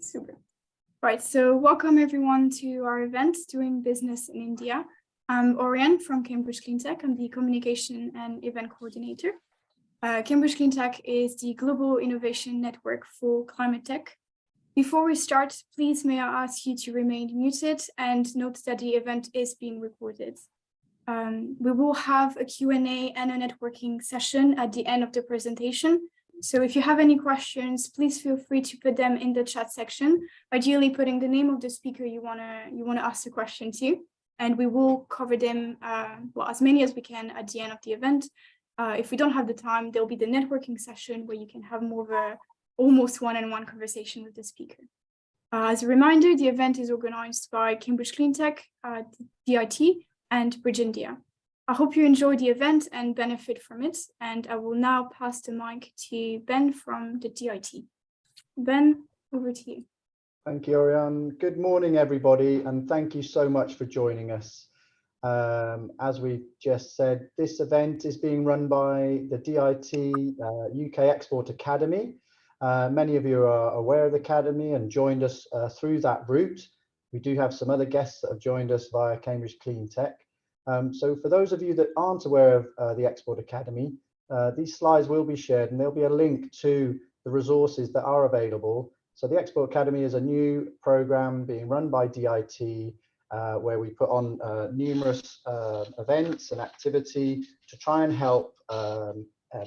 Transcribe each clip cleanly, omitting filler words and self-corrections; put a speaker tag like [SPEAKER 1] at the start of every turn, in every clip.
[SPEAKER 1] Super. Right, so welcome everyone to our event, Doing Business in India. I'm Oriane from Cambridge Cleantech. I'm the Communication and Event Coordinator. Cambridge Cleantech is the global innovation network for climate tech. Before we start, please may I ask you to remain muted and note that the event is being recorded. We will have a Q&A and a networking session at the end of the presentation. So if you have any questions, please feel free to put them in the chat section, ideally putting the name of the speaker you wanna ask the question to, and we will cover them, as many as we can at the end of the event. If we don't have the time, there'll be the networking session where you can have more of a almost one-on-one conversation with the speaker. As a reminder, the event is organized by Cambridge Cleantech, DIT, and Bridge India. I hope you enjoy the event and benefit from it. And I will now pass the mic to Ben from the DIT. Ben, over to you.
[SPEAKER 2] Thank you, Oriane. Good morning, everybody, and thank you so much for joining us. As we just said, this event is being run by the DIT UK Export Academy. Many of you are aware of the Academy and joined us through that route. We do have some other guests that have joined us via Cambridge Cleantech. So for those of you that aren't aware of the Export Academy, these slides will be shared and there'll be a link to the resources that are available. So the Export Academy is a new program being run by DIT where we put on numerous events and activity to try and help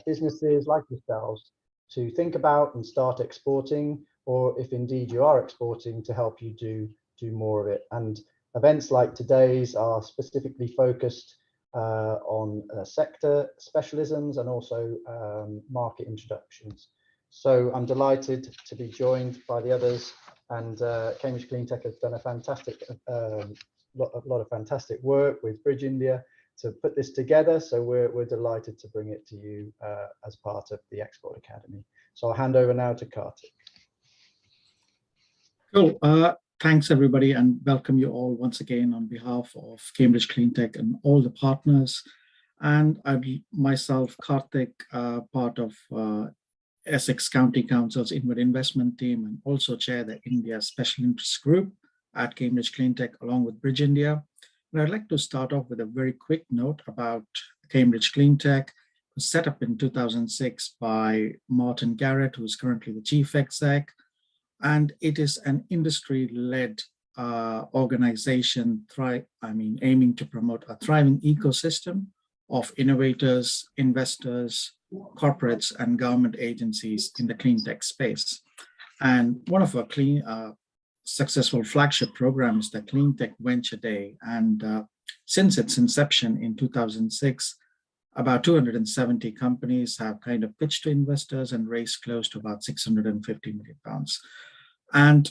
[SPEAKER 2] businesses like yourselves to think about and start exporting, or if indeed you are exporting, to help you do more of it. And events like today's are specifically focused on sector specialisms and also market introductions. So I'm delighted to be joined by the others, and Cambridge Cleantech has done a lot of fantastic work with Bridge India to put this together. So we're delighted to bring it to you as part of the Export Academy. So I'll hand over now to Kartik.
[SPEAKER 3] Cool. Thanks, everybody, and welcome you all once again on behalf of Cambridge Cleantech and all the partners. And I myself, Kartik, part of Essex County Council's Inward Investment Team, and also chair the India Special Interest Group at Cambridge Cleantech along with Bridge India. And I'd like to start off with a very quick note about Cambridge Cleantech. It was set up in 2006 by Martin Garrett, who is currently the chief exec. And it is an industry-led organization aiming to promote a thriving ecosystem of innovators, investors, corporates, and government agencies in the clean tech space. And one of our successful flagship programs, the Clean Tech Venture Day. And since its inception in 2006, about 270 companies have kind of pitched to investors and raised close to about £650 million. And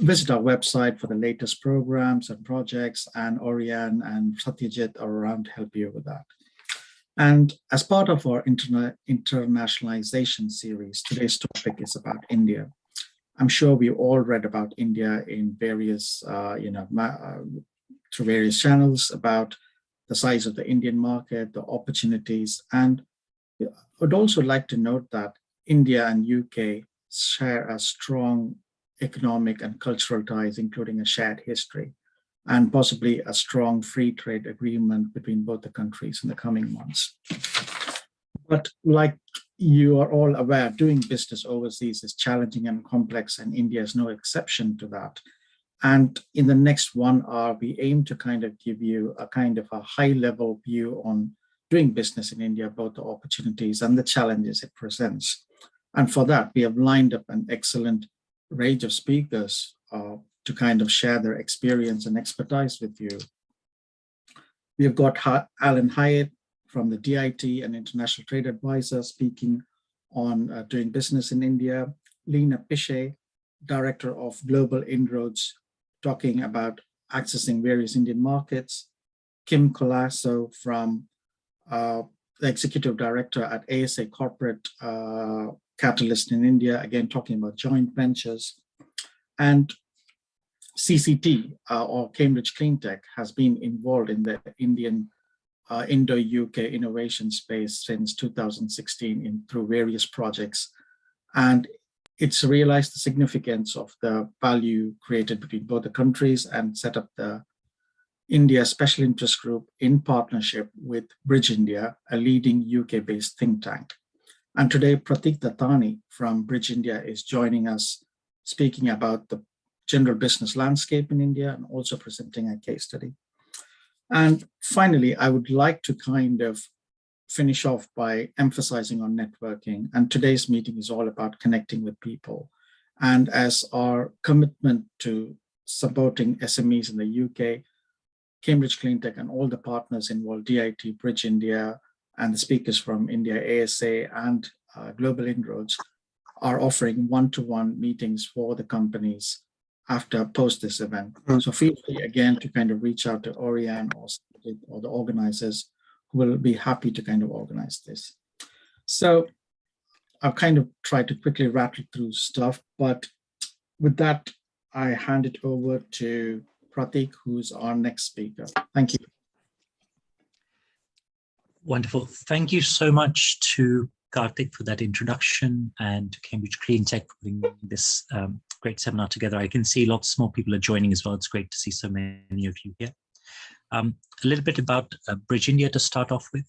[SPEAKER 3] visit our website for the latest programs and projects, and Oriane and Satyajit are around to help you with that. And as part of our internationalization series, today's topic is about India. I'm sure we all read about India in various, through various channels about the size of the Indian market, the opportunities. And I would also like to note that India and UK share a strong economic and cultural ties, including a shared history, and possibly a strong free trade agreement between both the countries in the coming months. But like you are all aware, doing business overseas is challenging and complex, and India is no exception to that. And in the next 1 hour, we aim to kind of give you a kind of a high-level view on doing business in India, both the opportunities and the challenges it presents. And for that, we have lined up an excellent range of speakers to kind of share their experience and expertise with you. We have got Alan Hyatt from the DIT, an international trade advisor, speaking on doing business in India. Lena Piche, Director of Global Inroads, talking about accessing various Indian markets. Kim Collaco from the Executive Director at ASA Corporate Catalyst in India, again talking about joint ventures. And CCT, or Cambridge Cleantech, has been involved in the Indian Indo-UK innovation space since 2016 through various projects. And it's realized the significance of the value created between both the countries and set up the India Special Interest Group in partnership with Bridge India, a leading UK-based think tank. And today, Pratik Dattani from Bridge India is joining us, speaking about the general business landscape in India and also presenting a case study. And finally, I would like to kind of finish off by emphasizing on networking. And today's meeting is all about connecting with people. And as our commitment to supporting SMEs in the UK, Cambridge Cleantech and all the partners involved, DIT, Bridge India, and the speakers from India, ASA, and Global Inroads, are offering one-to-one meetings for the companies after post this event. So feel free again to kind of reach out to Oriane or the organizers, who will be happy to kind of organize this. So I'll kind of try to quickly rattle through stuff, but with that, I hand it over to Pratik, who's our next speaker. Thank you.
[SPEAKER 4] Wonderful. Thank you so much to Karthik for that introduction, and to Cambridge Cleantech for putting this great seminar together. I can see lots more people are joining as well. It's great to see so many of you here. A little bit about Bridge India to start off with.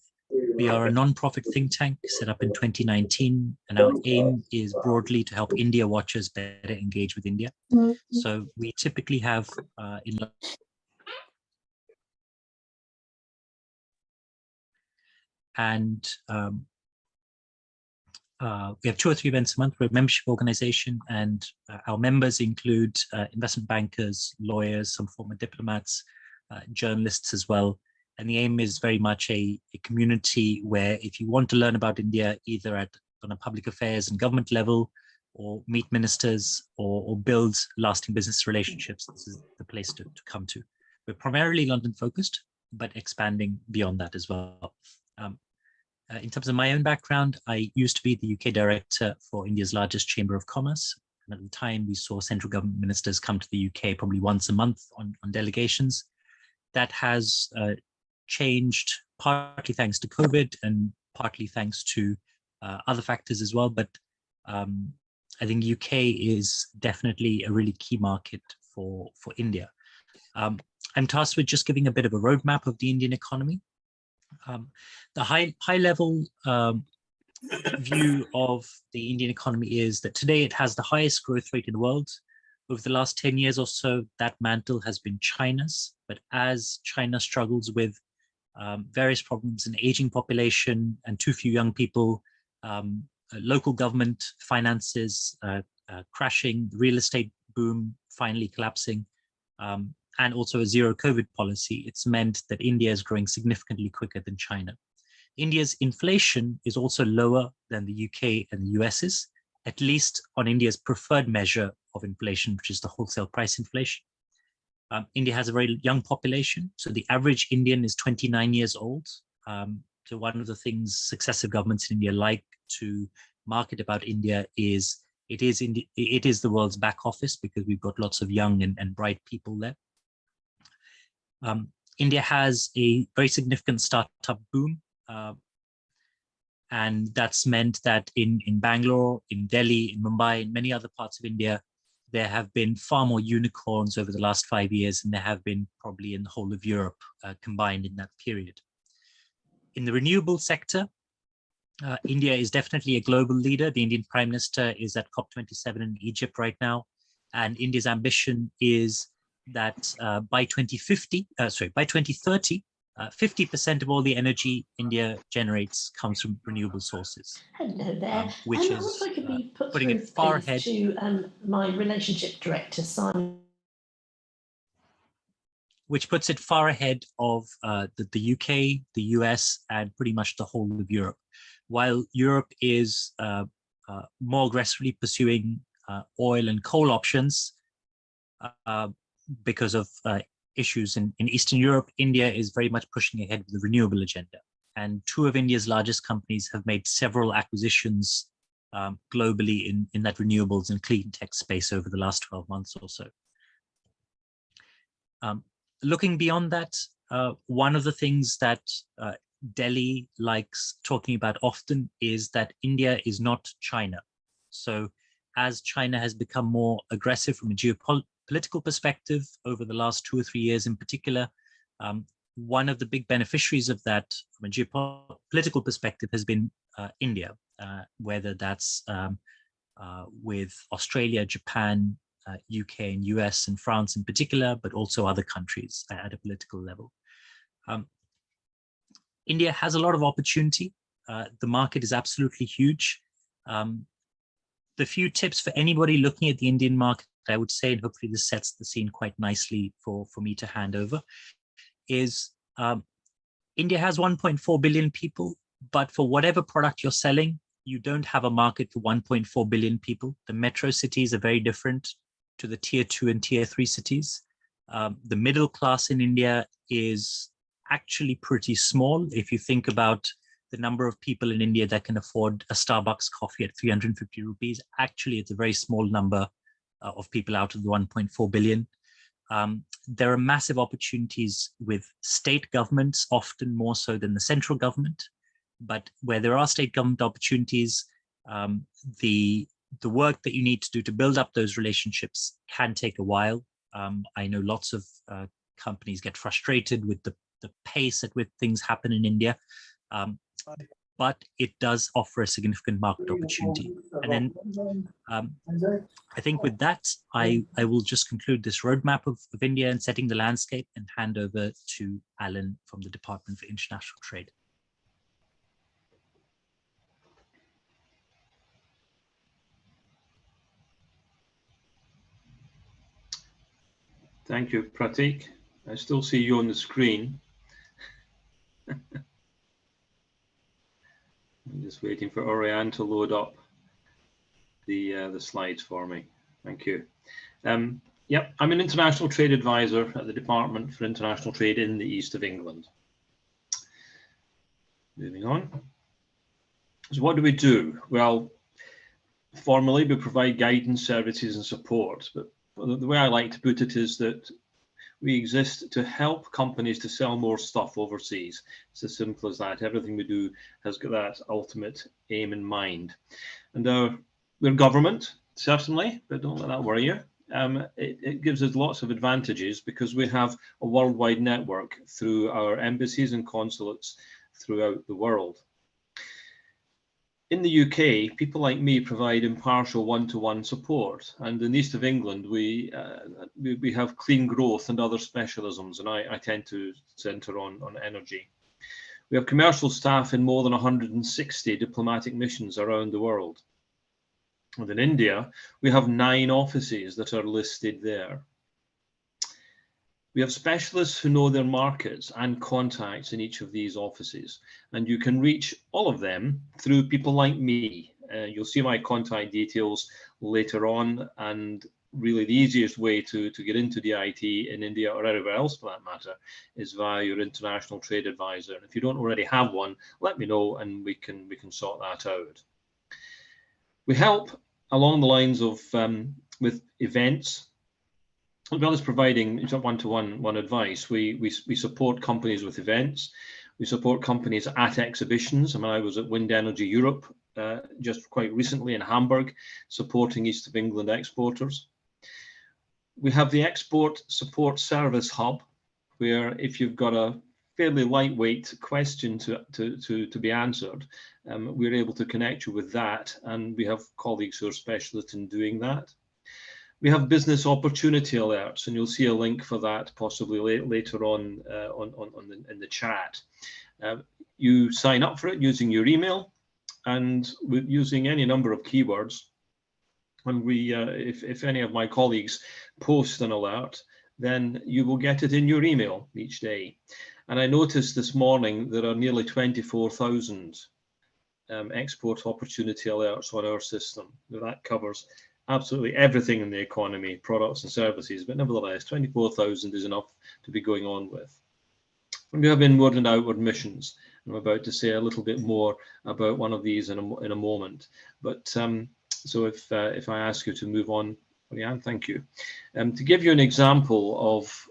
[SPEAKER 4] We are a non-profit think tank set up in 2019, and our aim is broadly to help India watchers better engage with India. So we typically have we have 2 or 3 events a month. We're a membership organization, and our members include investment bankers, lawyers, some former diplomats, journalists as well. And the aim is very much a community where, if you want to learn about India, either on a public affairs and government level, or meet ministers, or build lasting business relationships, this is the place to come to. We're primarily London focused, but expanding beyond that as well. In terms of my own background, I used to be the UK director for India's largest chamber of commerce. And at the time, we saw central government ministers come to the UK probably once a month on delegations. That has changed, partly thanks to COVID and partly thanks to other factors as well. But I think UK is definitely a really key market for India. I'm tasked with just giving a bit of a roadmap of the Indian economy. The high level view of the Indian economy is that today it has the highest growth rate in the world. Over the last 10 years or so, that mantle has been China's. But as China struggles with various problems, an aging population and too few young people, local government finances crashing, real estate boom finally collapsing, and also a zero COVID policy, it's meant that India is growing significantly quicker than China. India's inflation is also lower than the UK and the US's, at least on India's preferred measure of inflation, which is the wholesale price inflation. India has a very young population, so the average Indian is 29 years old. So one of the things successive governments in India like to market about India is it is the world's back office, because we've got lots of young and bright people there. India has a very significant startup boom, and that's meant that in Bangalore, in Delhi, in Mumbai, in many other parts of India, there have been far more unicorns over the last 5 years than there have been probably in the whole of Europe combined in that period. In the renewable sector, India is definitely a global leader. The Indian Prime Minister is at COP27 in Egypt right now, and India's ambition is that by 2030, 50% of all the energy India generates comes from renewable sources.
[SPEAKER 5] Hello there.
[SPEAKER 4] Which is
[SPEAKER 5] also could be put
[SPEAKER 4] putting
[SPEAKER 5] through,
[SPEAKER 4] it far
[SPEAKER 5] please,
[SPEAKER 4] ahead
[SPEAKER 5] to my relationship director, Simon.
[SPEAKER 4] Which puts it far ahead of the UK, the US, and pretty much the whole of Europe. While Europe is more aggressively pursuing oil and coal options because of issues in Eastern Europe, India is very much pushing ahead with the renewable agenda. And 2 of India's largest companies have made several acquisitions globally in that renewables and clean tech space over the last 12 months or so. Looking beyond that, one of the things that Delhi likes talking about often is that India is not China. So as China has become more aggressive from a geopolitical perspective over the last 2 or 3 years in particular, one of the big beneficiaries of that from a geopolitical perspective has been India, whether that's with Australia, Japan, UK and US and France in particular, but also other countries at a political level. India has a lot of opportunity. The market is absolutely huge. The few tips for anybody looking at the Indian market, I would say, and hopefully this sets the scene quite nicely for me to hand over, is India has 1.4 billion people, but for whatever product you're selling, you don't have a market for 1.4 billion people. The metro cities are very different to the tier 2 and tier 3 cities. The middle class in India is actually pretty small. If you think about the number of people in India that can afford a Starbucks coffee at 350 rupees, actually it's a very small number of people out of the 1.4 billion. There are massive opportunities with state governments, often more so than the central government. But where there are state government opportunities, the work that you need to do to build up those relationships can take a while. I know lots of companies get frustrated with the pace at which things happen in India, but it does offer a significant market opportunity. And then I think with that, I will just conclude this roadmap of India and setting the landscape and hand over to Alan from the Department for International Trade.
[SPEAKER 6] Thank you, Pratik. I still see you on the screen. I'm just waiting for Oriane to load up the slides for me. Thank you. Yep, I'm an international trade advisor at the Department for International Trade in the East of England. Moving on. So what do we do? Well, formally, we provide guidance, services and support, but the way I like to put it is that we exist to help companies to sell more stuff overseas. It's as simple as that. Everything we do has got that ultimate aim in mind. And we're government, certainly, but don't let that worry you. It gives us lots of advantages because we have a worldwide network through our embassies and consulates throughout the world. In the UK, people like me provide impartial one-to-one support, and in the East of England, we have clean growth and other specialisms, and I tend to centre on energy. We have commercial staff in more than 160 diplomatic missions around the world. And in India, we have 9 offices that are listed there. We have specialists who know their markets and contacts in each of these offices, and you can reach all of them through people like me. You'll see my contact details later on, and really the easiest way to get into DIT in India or anywhere else for that matter is via your international trade advisor. And if you don't already have one, let me know and we can sort that out. We help along the lines of with events. As well as providing one-to-one advice, we support companies with events. We support companies at exhibitions. I mean, I was at Wind Energy Europe just quite recently in Hamburg, supporting East of England exporters. We have the Export Support Service Hub, where if you've got a fairly lightweight question to be answered, we're able to connect you with that, and we have colleagues who are specialists in doing that. We have business opportunity alerts, and you'll see a link for that possibly later on in the chat. You sign up for it using your email and using any number of keywords. When if any of my colleagues post an alert, then you will get it in your email each day. And I noticed this morning there are nearly 24,000 export opportunity alerts on our system. That covers absolutely everything in the economy, products and services, but nevertheless, 24,000 is enough to be going on with. And we have inward and outward missions. I'm about to say a little bit more about one of these in a moment. But so if I ask you to move on, Leanne, thank you. To give you an example of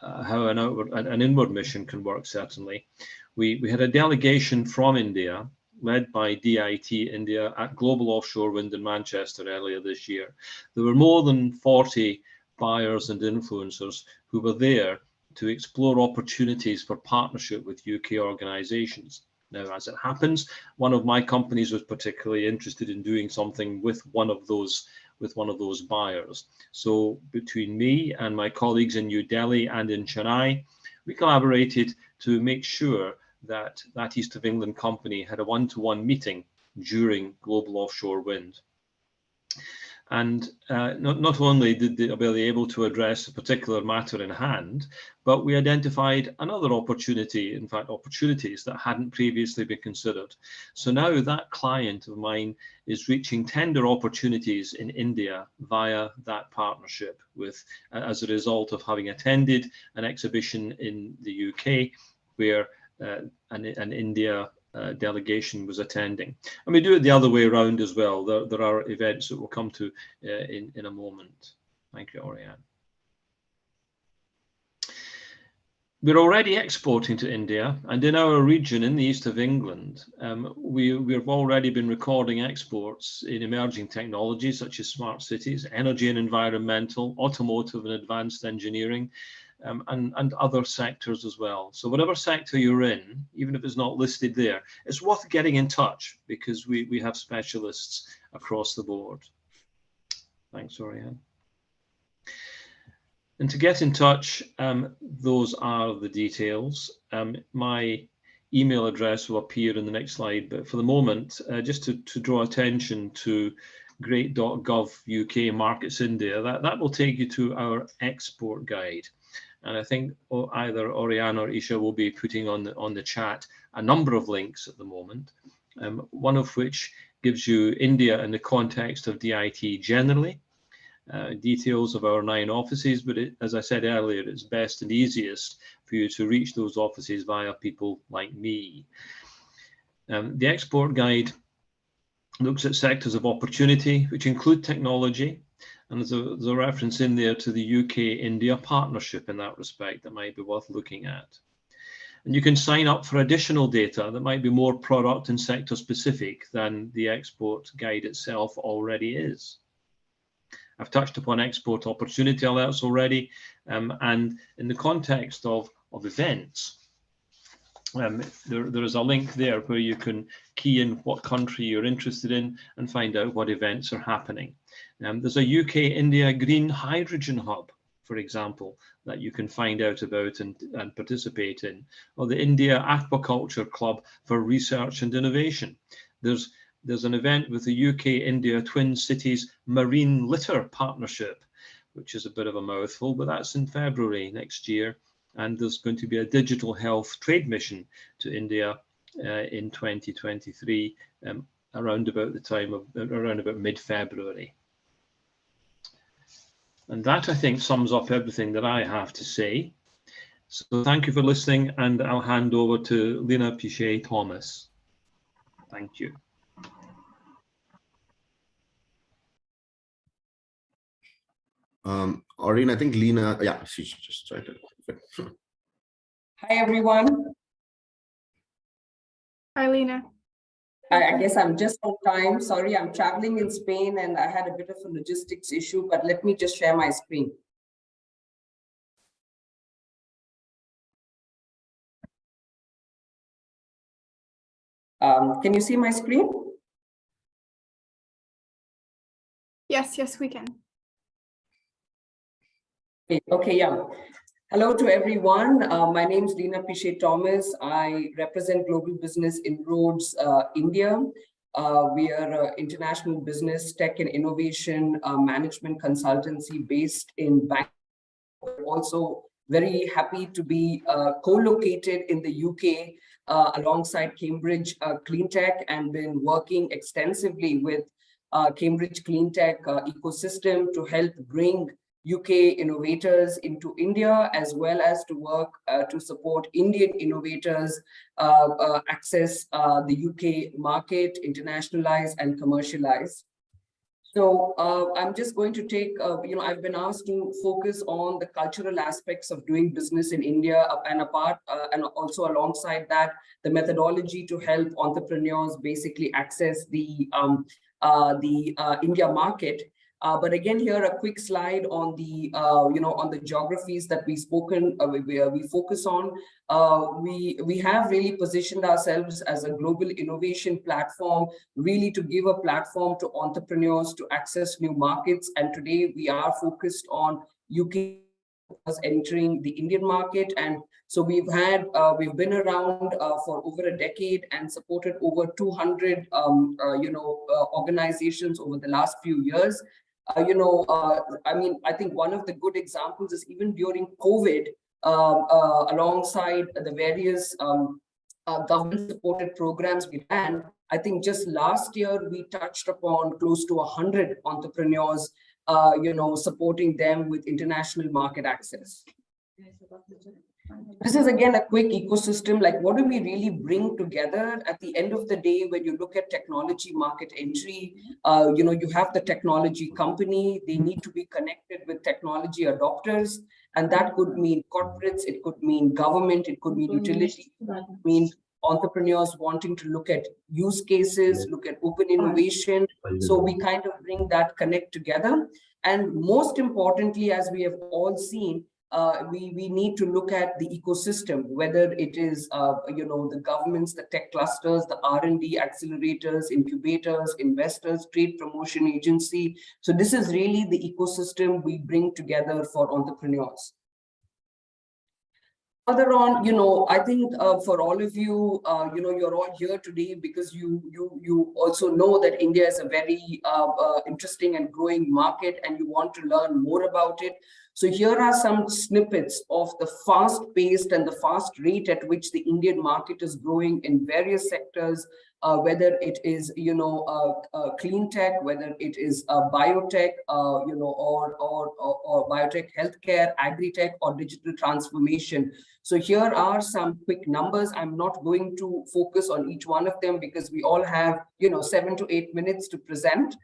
[SPEAKER 6] how an inward mission can work, certainly, we had a delegation from India led by DIT India at Global Offshore Wind in Manchester earlier this year. There were more than 40 buyers and influencers who were there to explore opportunities for partnership with UK organisations. Now, as it happens, one of my companies was particularly interested in doing something with one of those buyers. So between me and my colleagues in New Delhi and in Chennai, we collaborated to make sure that that East of England company had a one-to-one meeting during Global Offshore Wind. And not only did they be able to address a particular matter in hand, but we identified another opportunity, in fact, opportunities that hadn't previously been considered. So now that client of mine is reaching tender opportunities in India via that partnership with, as a result of having attended an exhibition in the UK where an India delegation was attending. And we do it the other way around as well. There are events that we'll come to in a moment. Thank you, Oriane. We're already exporting to India, and in our region in the east of England, we've already been recording exports in emerging technologies such as smart cities, energy and environmental, automotive and advanced engineering, and other sectors as well. So whatever sector you're in, even if it's not listed there, it's worth getting in touch because we have specialists across the board. Thanks, Oriane. And to get in touch, those are the details. My email address will appear in the next slide, but for the moment, just to draw attention to great.gov UK Markets India, that will take you to our export guide. And I think either Oriane or Isha will be putting on the chat a number of links at the moment, one of which gives you India in the context of DIT generally, details of our 9 offices, but as I said earlier, it's best and easiest for you to reach those offices via people like me. The export guide looks at sectors of opportunity, which include technology, and there's a reference in there to the UK-India partnership in that respect that might be worth looking at. And you can sign up for additional data that might be more product and sector specific than the export guide itself already is. I've touched upon export opportunity alerts already, and in the context of events, there is a link there where you can key in what country you're interested in and find out what events are happening. There's a UK-India Green Hydrogen Hub, for example, that you can find out about and participate in, or the India Aquaculture Club for Research and Innovation. There's an event with the UK-India Twin Cities Marine Litter Partnership, which is a bit of a mouthful, but that's in February next year. And there's going to be a digital health trade mission to India in 2023, around about mid-February. And that, I think, sums up everything that I have to say. So thank you for listening, and I'll hand over to Lena Pichet-Thomas. Thank you.
[SPEAKER 7] Oriane, I think Lena, yeah, she just tried to.
[SPEAKER 8] Hi, everyone.
[SPEAKER 1] Hi, Lena.
[SPEAKER 8] I guess I'm just on time. Sorry, I'm traveling in Spain and I had a bit of a logistics issue, but let me just share my screen. Can you see my screen?
[SPEAKER 1] Yes, we can.
[SPEAKER 8] Okay, yeah. Hello to everyone. My name is Lena Pichet-Thomas. I represent Global Business Inroads India. We are an international business, tech and innovation management consultancy based in Bangalore. Also very happy to be co-located in the UK alongside Cambridge Cleantech, and been working extensively with Cambridge Cleantech ecosystem to help bring UK innovators into India, as well as to work to support Indian innovators access the UK market, internationalize and commercialize. So I'm just going to take, I've been asked to focus on the cultural aspects of doing business in India and and also alongside that, the methodology to help entrepreneurs basically access the India market. But again, here a quick slide on the on the geographies that we focus on. We have really positioned ourselves as a global innovation platform, really to give a platform to entrepreneurs to access new markets. And today we are focused on UK entering the Indian market. And so we've been around for over a decade and supported over 200 organizations over the last few years. I think one of the good examples is even during COVID, alongside the various government-supported programs we ran, I think just last year we touched upon close to 100 entrepreneurs, supporting them with international market access. This is again a quick ecosystem, like what do we really bring together at the end of the day when you look at technology market entry. You have the technology company, they need to be connected with technology adopters, and that could mean corporates, it could mean government, it could mean utility, it could mean entrepreneurs wanting to look at use cases, look at open innovation. So we kind of bring that connect together. And most importantly, as we have all seen, we need to look at the ecosystem, whether it is, the governments, the tech clusters, the R&D accelerators, incubators, investors, trade promotion agency. So this is really the ecosystem we bring together for entrepreneurs. Further on, I think for all of you, you're all here today because you also know that India is a very interesting and growing market, and you want to learn more about it. So here are some snippets of the fast-paced and the fast rate at which the Indian market is growing in various sectors, whether it is, clean tech, whether it is biotech, or biotech, healthcare, agri-tech, or digital transformation. So here are some quick numbers. I'm not going to focus on each one of them because we all have, 7 to 8 minutes to present.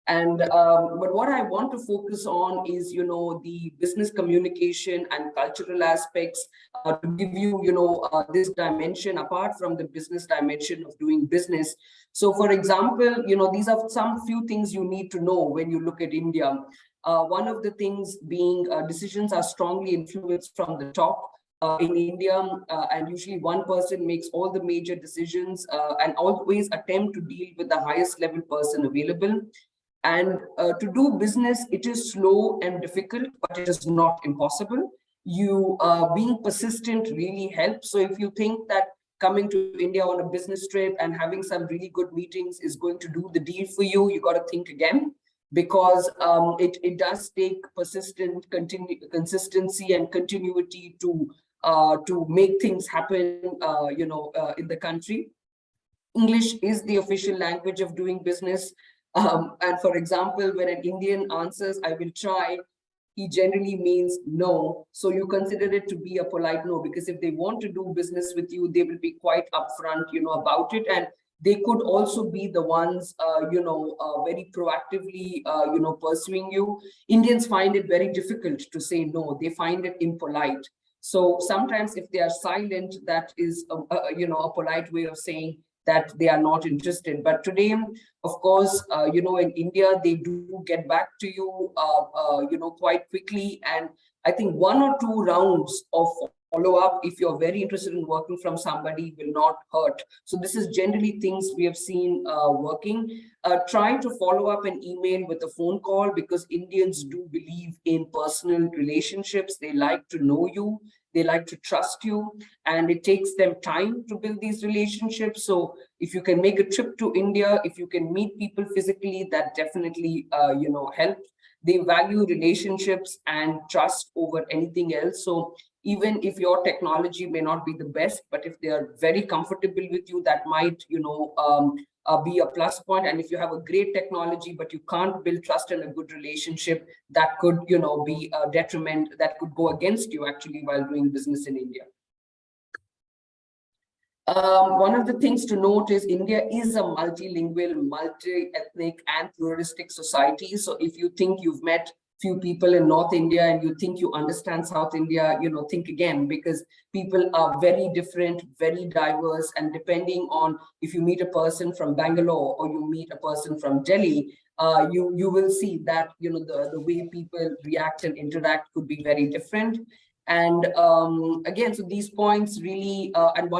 [SPEAKER 8] And but what I want to focus on is, the business communication and cultural aspects to give you, this dimension apart from the business dimension of doing business. So, for example, these are some few things you need to know when you look at India. One of the things being decisions are strongly influenced from the top. In India, and usually one person makes all the major decisions and always attempt to deal with the highest level person available. And to do business, it is slow and difficult, but it is not impossible. You being persistent really helps. So if you think that coming to India on a business trip and having some really good meetings is going to do the deal for you, you got to think again, because it does take persistent consistency and continuity to make things happen, in the country. English is the official language of doing business. And for example, when an Indian answers, I will try, he generally means no. So you consider it to be a polite no, because if they want to do business with you, they will be quite upfront, about it. And they could also be the ones, very proactively, pursuing you. Indians find it very difficult to say no. They find it impolite. So sometimes if they are silent, that is, a polite way of saying that they are not interested. But today, of course, in India, they do get back to you, quite quickly. And I think 1 or 2 rounds of follow-up, if you're very interested in working from somebody, will not hurt. So this is generally things we have seen working. Try to follow up an email with a phone call, because Indians do believe in personal relationships. They like to know you. They like to trust you, and it takes them time to build these relationships. So if you can make a trip to India, if you can meet people physically, that definitely, helps. They value relationships and trust over anything else. So even if your technology may not be the best, but if they are very comfortable with you, that might, be a plus point. And if you have a great technology, but you can't build trust and a good relationship, that could, be a detriment that could go against you actually while doing business in India. One of the things to note is India is a multilingual, multi-ethnic and pluralistic society. So if you think you've met few people in North India and you think you understand South India, think again, because people are very different, very diverse, and depending on if you meet a person from Bangalore or you meet a person from Delhi, you will see that the way people react and interact could be very different. And again, so these points really, and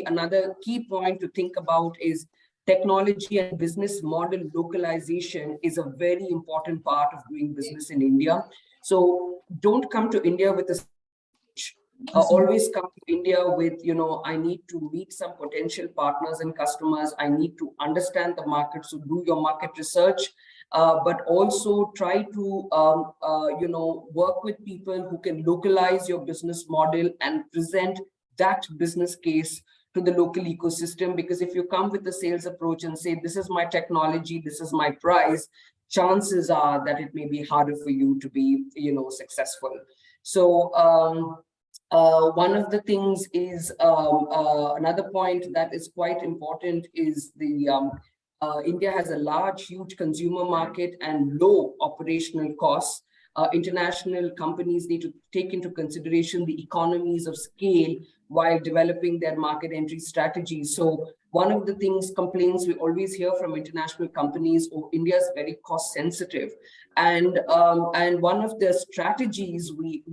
[SPEAKER 8] another key point to think about is technology and business model localization is a very important part of doing business in India. So don't come to India with a always come to India with, I need to meet some potential partners and customers. I need to understand the market. So do your market research, but also try to, work with people who can localize your business model and present that business case to the local ecosystem. Because if you come with a sales approach and say, this is my technology, this is my price, chances are that it may be harder for you to be, successful. So one of the things is another point that is quite important is the India has a huge consumer market and low operational costs. International companies need to take into consideration the economies of scale while developing their market entry strategies. So one of the complaints we always hear from international companies, India is very cost sensitive. And one of the strategies we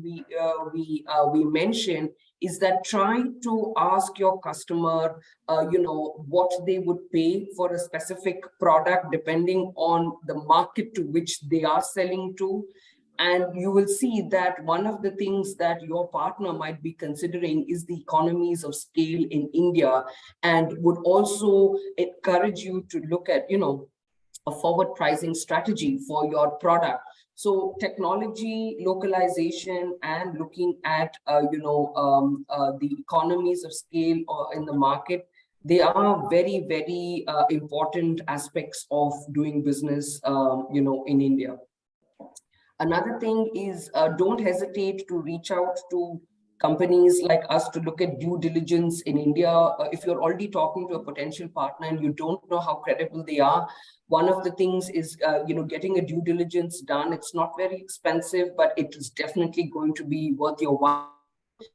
[SPEAKER 8] mention is that try to ask your customer, what they would pay for a specific product depending on the market to which they are selling to. And you will see that one of the things that your partner might be considering is the economies of scale in India, and would also encourage you to look at, a forward pricing strategy for your product. So technology, localization, and looking at, the economies of scale in the market, they are very, very important aspects of doing business, in India. Another thing is don't hesitate to reach out to companies like us to look at due diligence in India. If you're already talking to a potential partner and you don't know how credible they are, one of the things is, getting a due diligence done. It's not very expensive, but it is definitely going to be worth your while.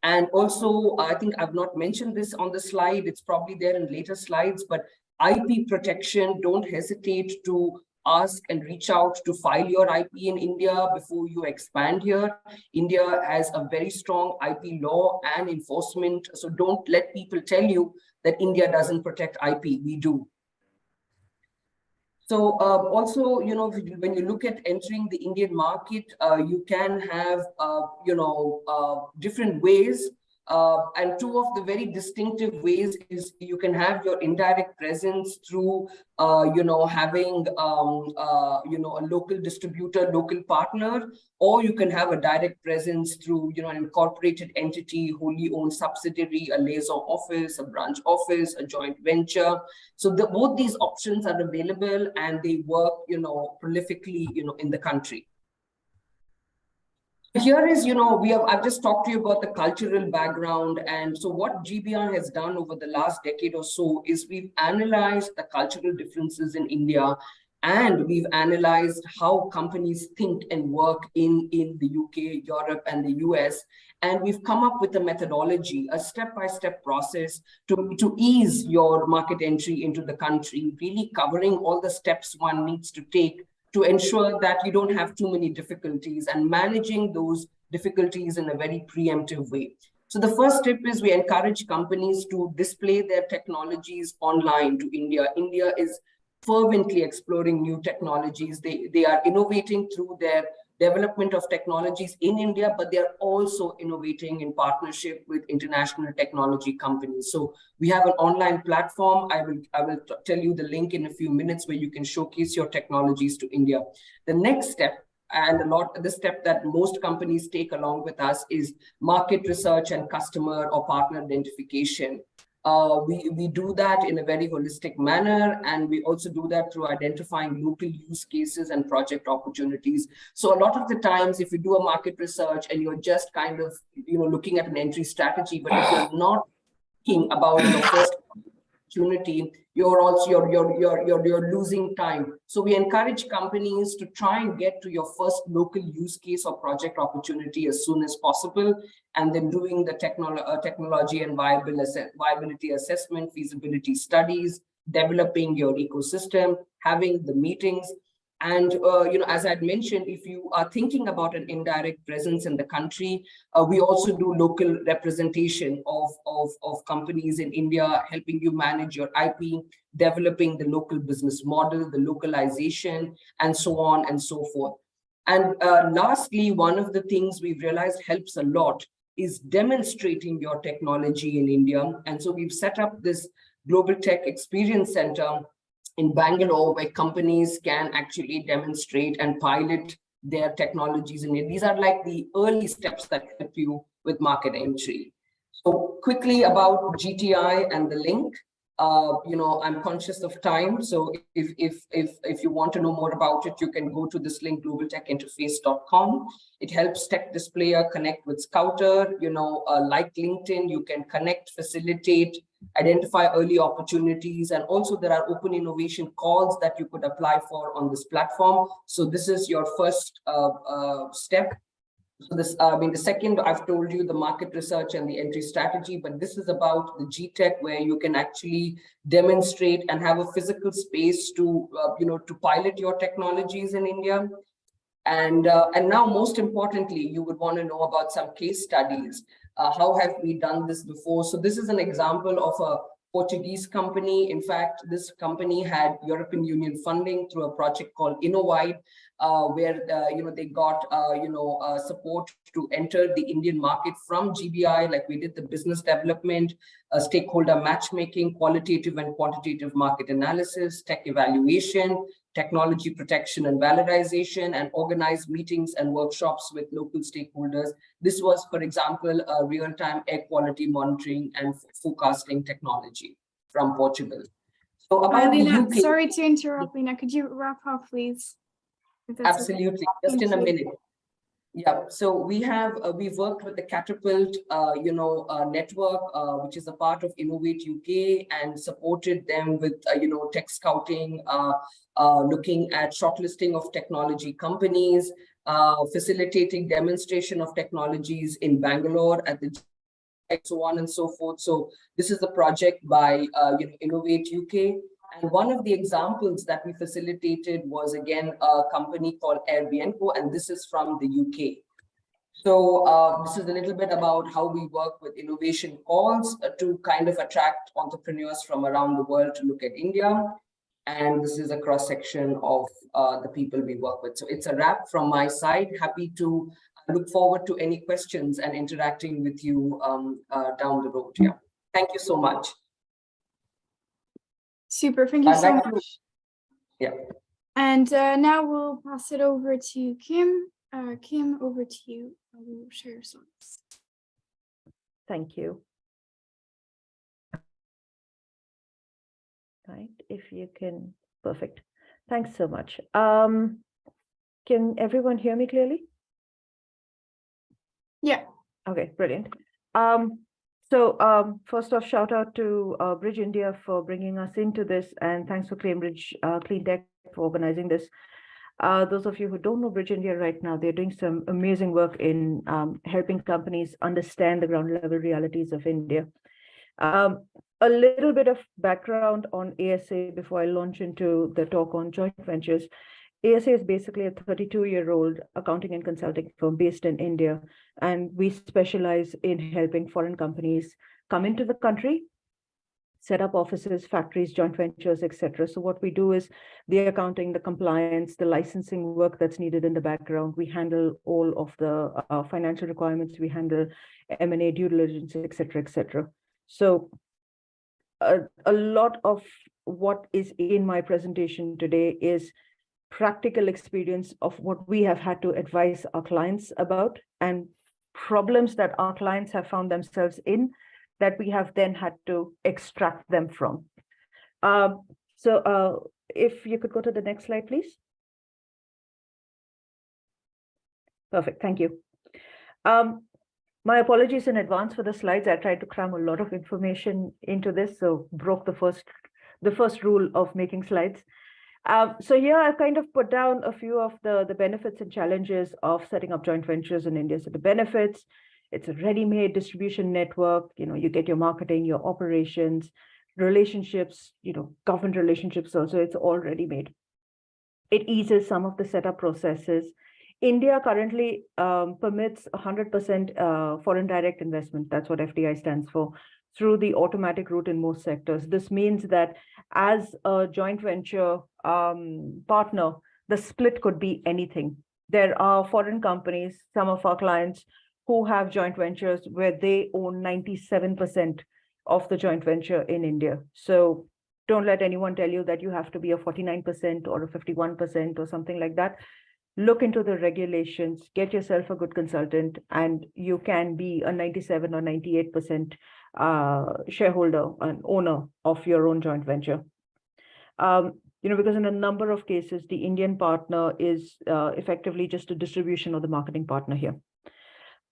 [SPEAKER 8] And also, I think I've not mentioned this on the slide. It's probably there in later slides, but IP protection, don't hesitate to ask and reach out to file your IP in India before you expand here. India has a very strong IP law and enforcement. So don't let people tell you that India doesn't protect IP. We do. So also, when you look at entering the Indian market, you can have, different ways. And two of the very distinctive ways is you can have your indirect presence through, having, a local distributor, local partner, or you can have a direct presence through, an incorporated entity, wholly owned subsidiary, a liaison office, a branch office, a joint venture. So both these options are available and they work, prolifically, in the country. Here is, I've just talked to you about the cultural background. And so what GBR has done over the last decade or so is we've analyzed the cultural differences in India, and we've analyzed how companies think and work in the UK, Europe, and the US. And we've come up with a methodology, a step-by-step process to ease your market entry into the country, really covering all the steps one needs to take to ensure that you don't have too many difficulties, and managing those difficulties in a very preemptive way. So the first step is we encourage companies to display their technologies online to India. India is fervently exploring new technologies. They are innovating through their development of technologies in India, but they're also innovating in partnership with international technology companies. So we have an online platform. I will tell you the link in a few minutes where you can showcase your technologies to India. The next step, and the step that most companies take along with us, is market research and customer or partner identification. We do that in a very holistic manner, and we also do that through identifying local use cases and project opportunities. So a lot of the times, if you do a market research and you're just kind of looking at an entry strategy, but if you're not thinking about first opportunity, you're losing time. So we encourage companies to try and get to your first local use case or project opportunity as soon as possible, and then doing the technology and viability assessment, feasibility studies, developing your ecosystem, having the meetings. And as I'd mentioned, if you are thinking about an indirect presence in the country, we also do local representation of companies in India, helping you manage your IP, developing the local business model, the localization, and so on and so forth. And lastly, one of the things we've realized helps a lot is demonstrating your technology in India. And so we've set up this Global Tech Experience Center in Bangalore, where companies can actually demonstrate and pilot their technologies in it. These are like the early steps that help you with market entry. So quickly about GTI and the link. I'm conscious of time, so if you want to know more about it, you can go to this link, globaltechinterface.com. It helps tech displayer connect with Scouter. Like LinkedIn, you can connect, facilitate, identify early opportunities, and also there are open innovation calls that you could apply for on this platform. So this is your first step. So this, the second, I've told you the market research and the entry strategy, but this is about the GTech, where you can actually demonstrate and have a physical space to, to pilot your technologies in India. And now, most importantly, you would want to know about some case studies. How have we done this before? So this is an example of a Portuguese company. In fact, this company had European Union funding through a project called InnoWide, where they got support to enter the Indian market from GBI. Like we did the business development, stakeholder matchmaking, qualitative and quantitative market analysis, tech evaluation, technology protection and valorization, and organized meetings and workshops with local stakeholders. This was, for example, a real-time air quality monitoring and forecasting technology from Portugal. So about
[SPEAKER 1] Lina,
[SPEAKER 8] the UK,
[SPEAKER 1] sorry to interrupt, Lina. Could you wrap up, please?
[SPEAKER 8] Absolutely,
[SPEAKER 1] okay.
[SPEAKER 8] just
[SPEAKER 1] Thank
[SPEAKER 8] in a
[SPEAKER 1] you.
[SPEAKER 8] minute. Yeah, so we've worked with the Catapult, network, which is a part of Innovate UK, and supported them with, tech scouting, looking at shortlisting of technology companies, facilitating demonstration of technologies in Bangalore at the so on and so forth. So this is a project by Innovate UK. And one of the examples that we facilitated was, again, a company called Airbnb, and this is from the UK. So this is a little bit about how we work with innovation calls to kind of attract entrepreneurs from around the world to look at India. And this is a cross-section of the people we work with. So it's a wrap from my side. Happy to look forward to any questions and interacting with you down the road. Yeah. Thank you so much.
[SPEAKER 1] Super, thank you so much.
[SPEAKER 8] Yeah.
[SPEAKER 1] And now we'll pass it over to Kim. Kim, over to you. I will share your slides.
[SPEAKER 9] Thank you. Right, if you can, perfect. Thanks so much. Can everyone hear me clearly?
[SPEAKER 1] Yeah.
[SPEAKER 9] Okay, brilliant. First off, shout out to Bridge India for bringing us into this, and thanks for Cambridge Cleantech for organizing this. Those of you who don't know Bridge India right now, they're doing some amazing work in helping companies understand the ground level realities of India. A little bit of background on ASA before I launch into the talk on joint ventures. ASA is basically a 32-year-old accounting and consulting firm based in India, and we specialize in helping foreign companies come into the country, set up offices, factories, joint ventures, etc. So what we do is the accounting, the compliance, the licensing work that's needed in the background. We handle all of the financial requirements. We handle M&A, due diligence, etc., etc. So a lot of what is in my presentation today is practical experience of what we have had to advise our clients about, and problems that our clients have found themselves in that we have then had to extract them from. If you could go to the next slide, please. Perfect, thank you. My apologies in advance for the slides. I tried to cram a lot of information into this, so broke the first rule of making slides. So here I've kind of put down a few of the benefits and challenges of setting up joint ventures in India. So the benefits, it's a ready-made distribution network. You get your marketing, your operations, relationships, government relationships also, it's all ready-made. It eases some of the setup processes. India currently permits 100% foreign direct investment. That's what FDI stands for, through the automatic route in most sectors. This means that as a joint venture partner, the split could be anything. There are foreign companies, some of our clients, who have joint ventures where they own 97% of the joint venture in India. So don't let anyone tell you that you have to be a 49% or a 51% or something like that. Look into the regulations, get yourself a good consultant, and you can be a 97 or 98% shareholder and owner of your own joint venture. Because in a number of cases, the Indian partner is effectively just a distribution or the marketing partner here.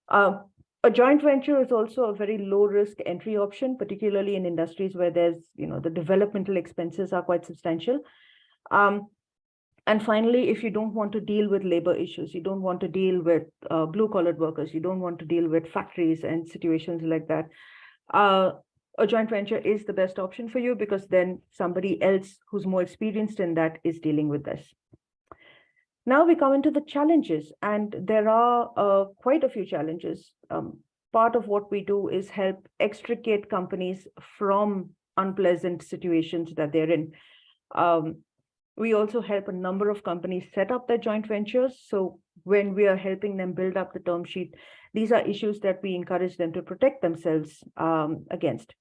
[SPEAKER 9] A joint venture is also a very low risk entry option, particularly in industries where there's, the developmental expenses are quite substantial. And finally, if you don't want to deal with labor issues, you don't want to deal with blue-collar workers, you don't want to deal with factories and situations like that, a joint venture is the best option for you, because then somebody else who's more experienced in that is dealing with this. Now we come into the challenges, and there are quite a few challenges. Part of what we do is help extricate companies from unpleasant situations that they're in. We also help a number of companies set up their joint ventures. So when we are helping them build up the term sheet, these are issues that we encourage them to protect themselves against.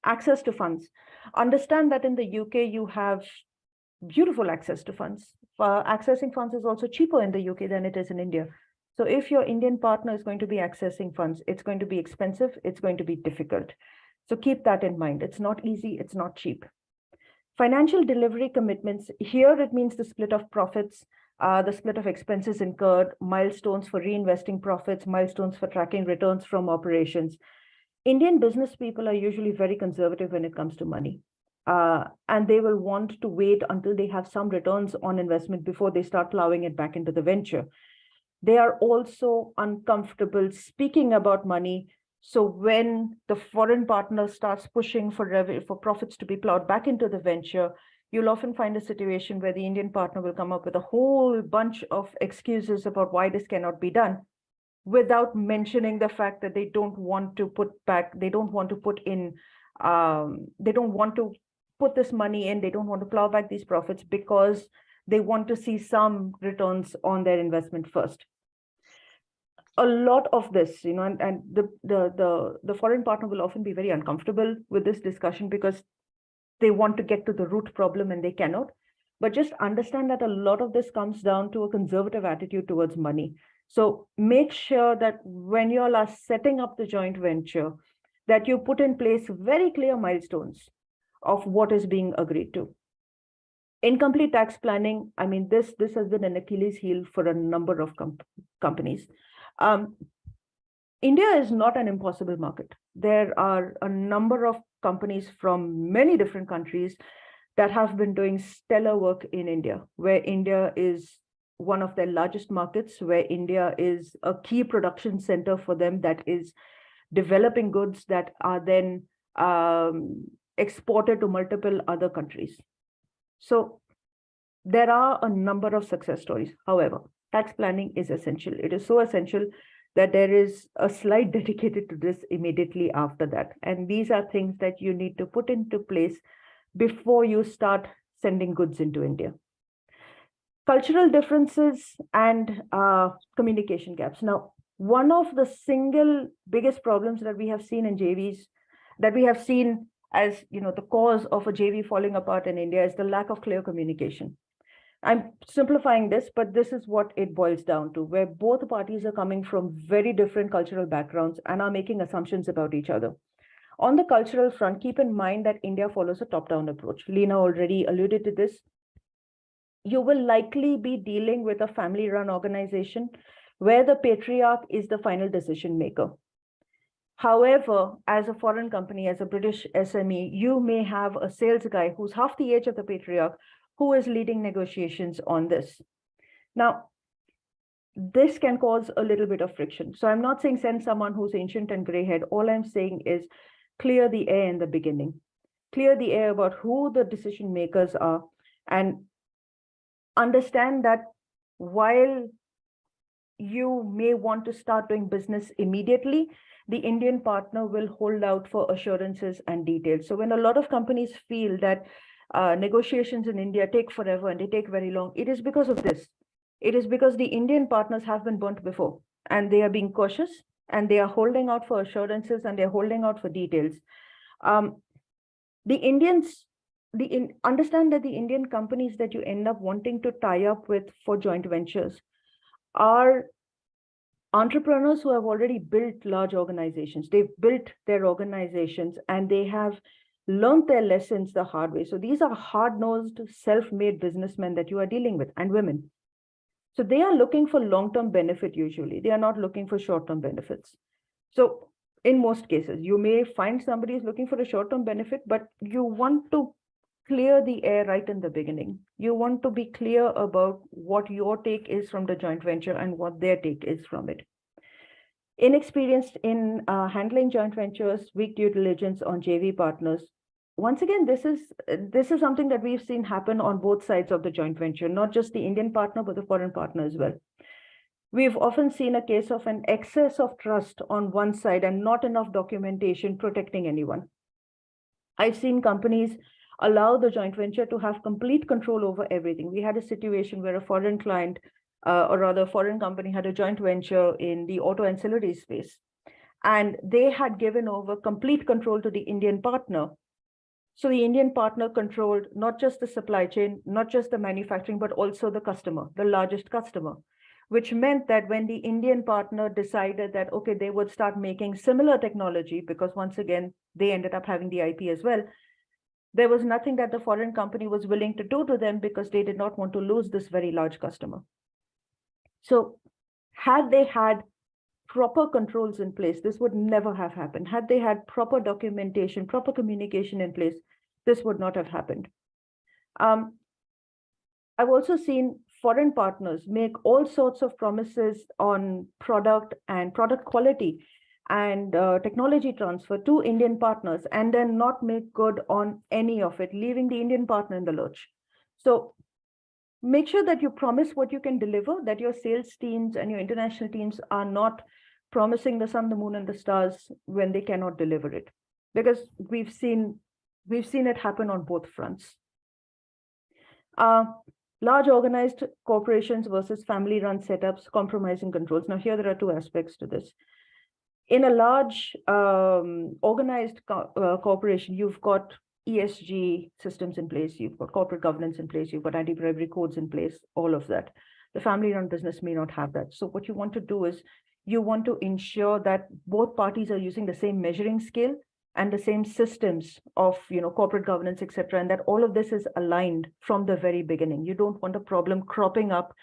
[SPEAKER 9] Access to funds. Understand that in the UK, you have beautiful access to funds. Accessing funds is also cheaper in the UK than it is in India. So if your Indian partner is going to be accessing funds, it's going to be expensive, it's going to be difficult. So keep that in mind. It's not easy, it's not cheap. Financial delivery commitments. Here it means the split of profits, the split of expenses incurred, milestones for reinvesting profits, milestones for tracking returns from operations. Indian business people are usually very conservative when it comes to money. And they will want to wait until they have some returns on investment before they start plowing it back into the venture. They are also uncomfortable speaking about money. So when the foreign partner starts pushing for profits to be plowed back into the venture, you'll often find a situation where the Indian partner will come up with a whole bunch of excuses about why this cannot be done, without mentioning the fact that they don't want to put this money in, they don't want to plow back these profits because they want to see some returns on their investment first. A lot of this, and the foreign partner will often be very uncomfortable with this discussion because they want to get to the root problem and they cannot. But just understand that a lot of this comes down to a conservative attitude towards money. So make sure that when you all are setting up the joint venture, that you put in place very clear milestones of what is being agreed to. Incomplete tax planning, I mean, this has been an Achilles heel for a number of companies. India is not an impossible market. There are a number of companies from many different countries that have been doing stellar work in India, where India is one of their largest markets, where India is a key production center for them that is developing goods that are then exported to multiple other countries. So there are a number of success stories. However, tax planning is essential. It is so essential that there is a slide dedicated to this immediately after that. And these are things that you need to put into place before you start sending goods into India. Cultural differences and communication gaps. Now, one of the single biggest problems that we have seen in JVs, that we have seen as the cause of a JV falling apart in India, is the lack of clear communication. I'm simplifying this, but this is what it boils down to, where both parties are coming from very different cultural backgrounds and are making assumptions about each other. On the cultural front, keep in mind that India follows a top-down approach. Lena already alluded to this. You will likely be dealing with a family-run organization where the patriarch is the final decision maker. However, as a foreign company, as a British SME, you may have a sales guy who's half the age of the patriarch who is leading negotiations on this. Now, this can cause a little bit of friction. So I'm not saying send someone who's ancient and gray-haired. All I'm saying is clear the air in the beginning. Clear the air about who the decision makers are, and understand that while you may want to start doing business immediately, the Indian partner will hold out for assurances and details. So when a lot of companies feel that negotiations in India take forever and they take very long, it is because of this. It is because the Indian partners have been burnt before, and they are being cautious, and they are holding out for assurances, and they're holding out for details. Understand that the Indian companies that you end up wanting to tie up with for joint ventures are entrepreneurs who have already built large organizations. They've built their organizations and they have learned their lessons the hard way. So these are hard-nosed, self-made businessmen that you are dealing with, and women. So they are looking for long-term benefit usually. They are not looking for short-term benefits. So in most cases, you may find somebody is looking for a short-term benefit, but you want to clear the air right in the beginning. You want to be clear about what your take is from the joint venture and what their take is from it. Inexperienced in handling joint ventures, weak due diligence on JV partners. Once again, this is something that we've seen happen on both sides of the joint venture, not just the Indian partner, but the foreign partner as well. We've often seen a case of an excess of trust on one side and not enough documentation protecting anyone. I've seen companies allow the joint venture to have complete control over everything. We had a situation where a foreign client, or rather a foreign company, had a joint venture in the auto ancillary space, and they had given over complete control to the Indian partner. So the Indian partner controlled not just the supply chain, not just the manufacturing, but also the customer, the largest customer, which meant that when the Indian partner decided that, okay, they would start making similar technology, because once again, they ended up having the IP as well, there was nothing that the foreign company was willing to do to them because they did not want to lose this very large customer. So had they had proper controls in place, this would never have happened. Had they had proper documentation, proper communication in place, this would not have happened. I've also seen foreign partners make all sorts of promises on product and product quality and technology transfer to Indian partners, and then not make good on any of it, leaving the Indian partner in the lurch. So make sure that you promise what you can deliver, that your sales teams and your international teams are not promising the sun, the moon, and the stars when they cannot deliver it, because we've seen it happen on both fronts. Large organized corporations versus family-run setups, compromising controls. Now here there are two aspects to this. In a large organized corporation, you've got ESG systems in place, you've got corporate governance in place, you've got anti-bribery codes in place, all of that. The family-run business may not have that. So what you want to do is you want to ensure that both parties are using the same measuring scale and the same systems of corporate governance, etc., and that all of this is aligned from the very beginning. You don't want a problem cropping up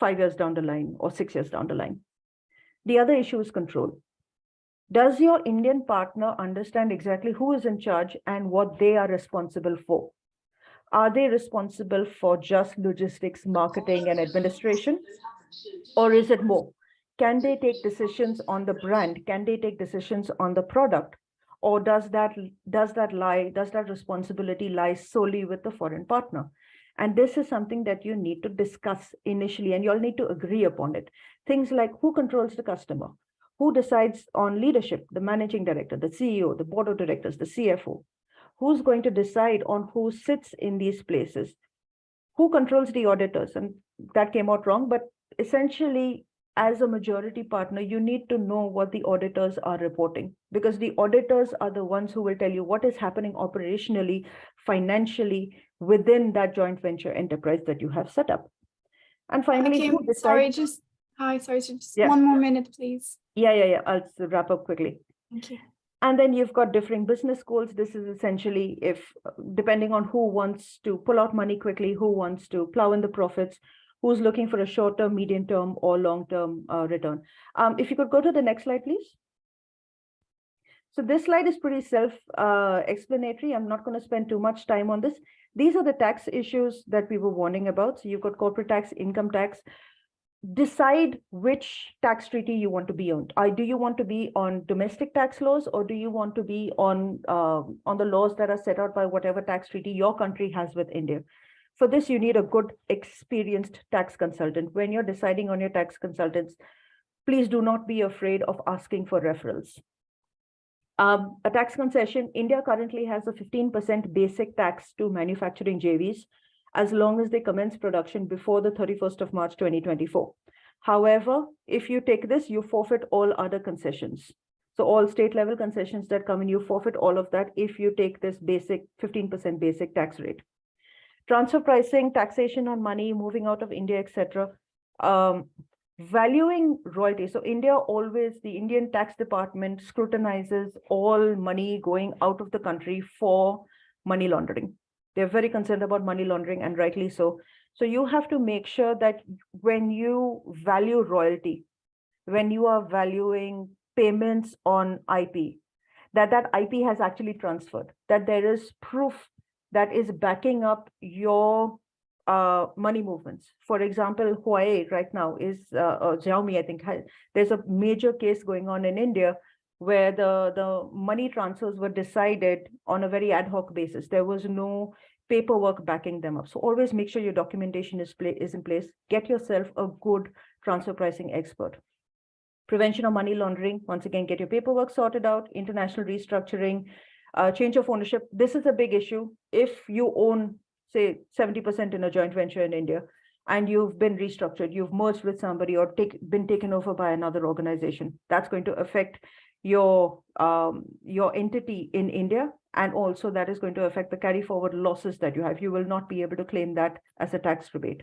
[SPEAKER 9] 5 years down the line or 6 years down the line. The other issue is control. Does your Indian partner understand exactly who is in charge and what they are responsible for? Are they responsible for just logistics, marketing, and administration? Or is it more? Can they take decisions on the brand? Can they take decisions on the product? Or does that responsibility lie solely with the foreign partner? And this is something that you need to discuss initially, and you all need to agree upon it. Things like who controls the customer? Who decides on leadership? The managing director, the CEO, the board of directors, the CFO. Who's going to decide on who sits in these places? Who controls the auditors? And that came out wrong, but essentially, as a majority partner, you need to know what the auditors are reporting, because the auditors are the ones who will tell you what is happening operationally, financially, within that joint venture enterprise that you have set up. And finally, who decides?
[SPEAKER 1] Just one more minute, please.
[SPEAKER 9] Yeah. I'll wrap up quickly.
[SPEAKER 1] Thank you.
[SPEAKER 9] And then you've got differing business goals. This is essentially depending on who wants to pull out money quickly, who wants to plow in the profits, who's looking for a short-term, medium-term, or long-term return. If you could go to the next slide, please. So this slide is pretty self-explanatory. I'm not going to spend too much time on this. These are the tax issues that we were warning about. So you've got corporate tax, income tax. Decide which tax treaty you want to be on. Do you want to be on domestic tax laws, or do you want to be on the laws that are set out by whatever tax treaty your country has with India? For this, you need a good, experienced tax consultant. When you're deciding on your tax consultants, please do not be afraid of asking for referrals. A tax concession, India currently has a 15% basic tax to manufacturing JVs, as long as they commence production before the 31st of March 2024. However, if you take this, you forfeit all other concessions. So all state level concessions that come in, you forfeit all of that if you take this basic 15% basic tax rate. Transfer pricing, taxation on money, moving out of India, etc. Valuing royalty. So India always, the Indian tax department scrutinizes all money going out of the country for money laundering. They're very concerned about money laundering, and rightly so. So you have to make sure that when you value royalty, when you are valuing payments on IP, that IP has actually transferred, that there is proof that is backing up your money movements. For example, Huawei right now is, Xiaomi, I think, there's a major case going on in India where the money transfers were decided on a very ad hoc basis. There was no paperwork backing them up. So always make sure your documentation is in place. Get yourself a good transfer pricing expert. Prevention of money laundering, once again, get your paperwork sorted out. International restructuring, change of ownership. This is a big issue. If you own, say, 70% in a joint venture in India, and you've been restructured, you've merged with somebody or been taken over by another organization, that's going to affect your entity in India, and also that is going to affect the carry forward losses that you have. You will not be able to claim that as a tax rebate.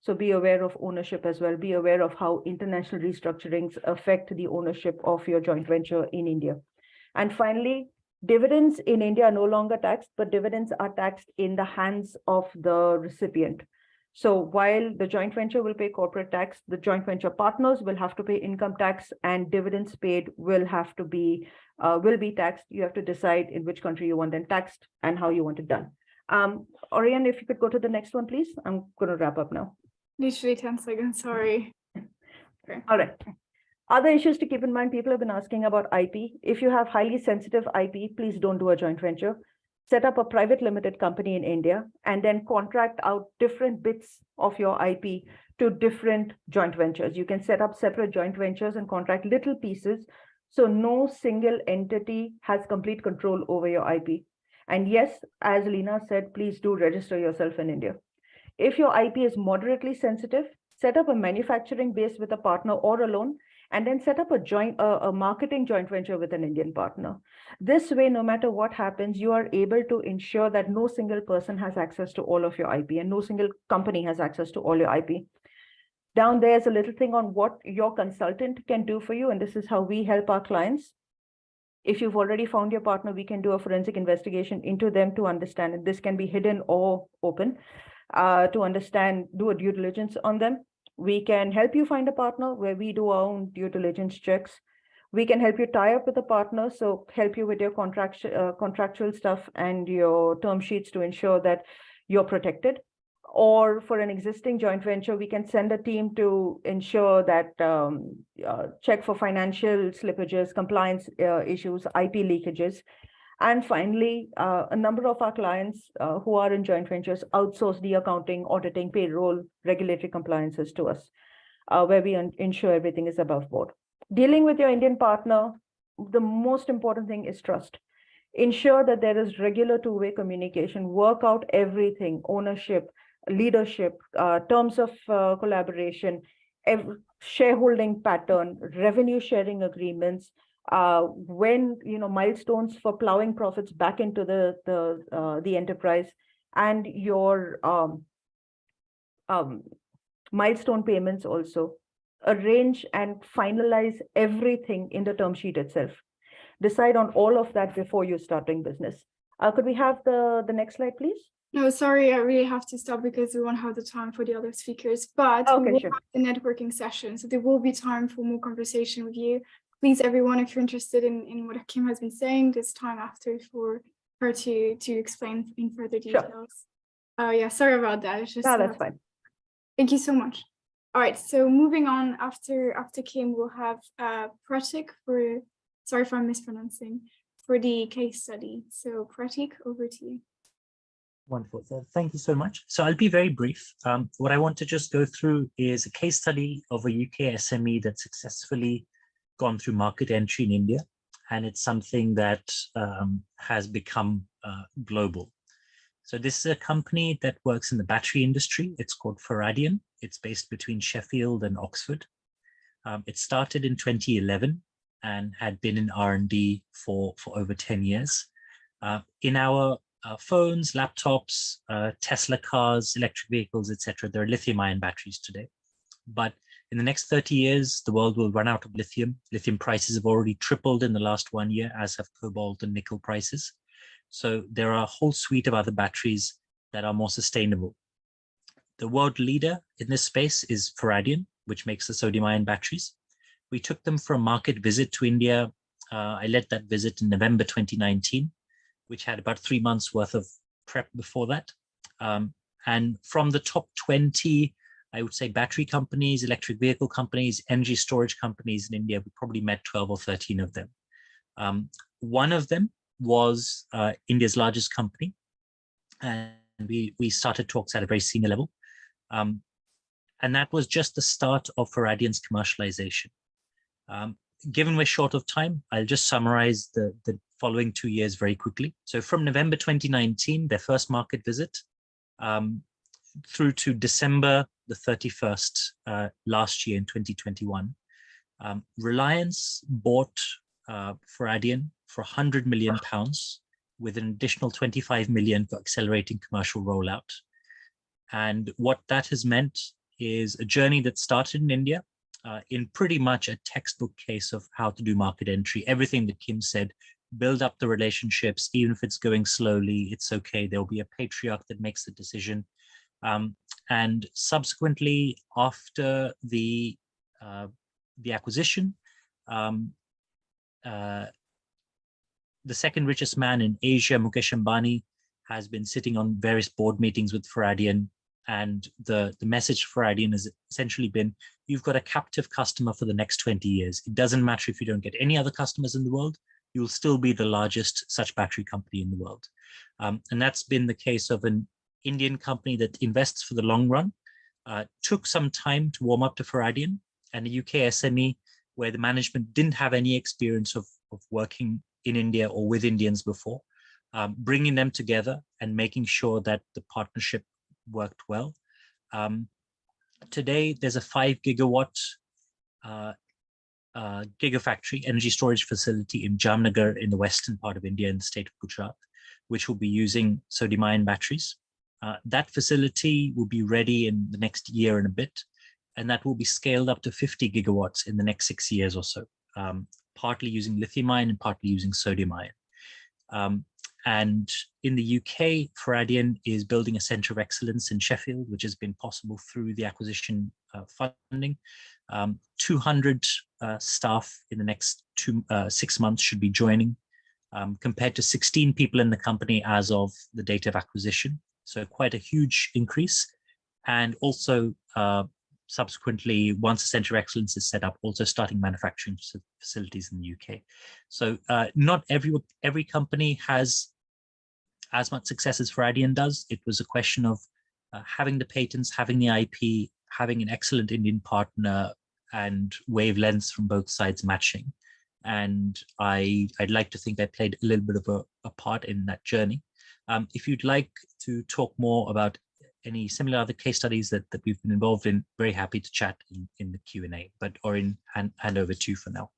[SPEAKER 9] So be aware of ownership as well. Be aware of how international restructurings affect the ownership of your joint venture in India. And finally, dividends in India are no longer taxed, but dividends are taxed in the hands of the recipient. So while the joint venture will pay corporate tax, the joint venture partners will have to pay income tax, and dividends paid will be taxed. You have to decide in which country you want them taxed and how you want it done. Orion, if you could go to the next one, please. I'm going to wrap up now.
[SPEAKER 1] Literally 10 seconds, sorry. Okay.
[SPEAKER 9] All right. Other issues to keep in mind, people have been asking about IP. If you have highly sensitive IP, please don't do a joint venture. Set up a private limited company in India and then contract out different bits of your IP to different joint ventures. You can set up separate joint ventures and contract little pieces, so no single entity has complete control over your IP. And yes, as Lena said, please do register yourself in India. If your IP is moderately sensitive, set up a manufacturing base with a partner or alone, and then set up a marketing joint venture with an Indian partner. This way, no matter what happens, you are able to ensure that no single person has access to all of your IP and no single company has access to all your IP. Down there's a little thing on what your consultant can do for you, and this is how we help our clients. If you've already found your partner, we can do a forensic investigation into them to understand, and this can be hidden or open, to understand, do a due diligence on them. We can help you find a partner where we do our own due diligence checks. We can help you tie up with a partner, so help you with your contractual stuff and your term sheets to ensure that you're protected. Or for an existing joint venture, we can send a team to ensure that check for financial slippages, compliance issues, IP leakages. And finally, a number of our clients who are in joint ventures outsource the accounting, auditing, payroll, regulatory compliances to us, where we ensure everything is above board. Dealing with your Indian partner, the most important thing is trust. Ensure that there is regular two-way communication, work out everything, ownership, leadership, terms of collaboration, shareholding pattern, revenue sharing agreements, when milestones for plowing profits back into the enterprise, and your milestone payments also. Arrange and finalize everything in the term sheet itself. Decide on all of that before you start doing business. Could we have the next slide, please?
[SPEAKER 1] No, sorry, I really have to stop because we won't have the time for the other speakers, but we
[SPEAKER 9] Okay,
[SPEAKER 1] will
[SPEAKER 9] sure.
[SPEAKER 1] have the networking session. So there will be time for more conversation with you. Please, everyone, if you're interested in what Kim has been saying, there's time after for her to explain in further
[SPEAKER 9] Sure.
[SPEAKER 1] details. Yeah, sorry about that. It's just
[SPEAKER 9] No, that's fine.
[SPEAKER 1] Thank you so much. All right, so moving on after Kim, we'll have Pratik for, sorry if I'm mispronouncing, for the case study. So Pratik, over to you.
[SPEAKER 4] Wonderful. So thank you so much. So I'll be very brief. What I want to just go through is a case study of a UK SME that successfully gone through market entry in India. And it's something that has become global. So this is a company that works in the battery industry. It's called Faradion. It's based between Sheffield and Oxford. It started in 2011 and had been in R&D for over 10 years. In our phones, laptops, Tesla cars, electric vehicles, etc., there are lithium-ion batteries today. But in the next 30 years, the world will run out of lithium. Lithium prices have already tripled in the last 1 year, as have cobalt and nickel prices. So there are a whole suite of other batteries that are more sustainable. The world leader in this space is Faradion, which makes the sodium-ion batteries. We took them for a market visit to India. I led that visit in November 2019. Which had about 3 months worth of prep before that. And from the top 20, I would say battery companies, electric vehicle companies, energy storage companies in India, we probably met 12 or 13 of them. One of them was India's largest company. And we started talks at a very senior level. And that was just the start of Faradion's commercialization. Given we're short of time, I'll just summarize the following 2 years very quickly. So from November 2019, their first market visit, through to December the 31st last year in 2021, Reliance bought Faradion for £100 million with an additional 25 million for accelerating commercial rollout. And what that has meant is a journey that started in India, in pretty much a textbook case of how to do market entry. Everything that Kim said, build up the relationships, even if it's going slowly, it's okay. There'll be a patriarch that makes the decision. And subsequently, after the acquisition, the second richest man in Asia, Mukesh Ambani, has been sitting on various board meetings with Faradion. And the message for Faradion has essentially been, you've got a captive customer for the next 20 years. It doesn't matter if you don't get any other customers in the world, you'll still be the largest such battery company in the world. And that's been the case of an Indian company that invests for the long run, took some time to warm up to Faradion, and a UK SME where the management didn't have any experience of working in India or with Indians before, bringing them together and making sure that the partnership worked well. Today, there's a 5 gigawatt gigafactory energy storage facility in Jamnagar in the western part of India in the state of Gujarat, which will be using sodium-ion batteries. That facility will be ready in the next year and a bit, and that will be scaled up to 50 gigawatts in the next 6 years or so, partly using lithium-ion and partly using sodium-ion. And in the UK, Faradion is building a center of excellence in Sheffield, which has been possible through the acquisition funding. 200 staff in the next 6 months should be joining, compared to 16 people in the company as of the date of acquisition. So quite a huge increase. And also subsequently, once the center of excellence is set up, also starting manufacturing facilities in the UK. So not every company has as much success as Faradion does. It was a question of having the patents, having the IP, having an excellent Indian partner, and wavelengths from both sides matching. And I'd like to think I played a little bit of a part in that journey. If you'd like to talk more about any similar other case studies that we've been involved in, very happy to chat in the Q&A, but Orin, hand over to you for now.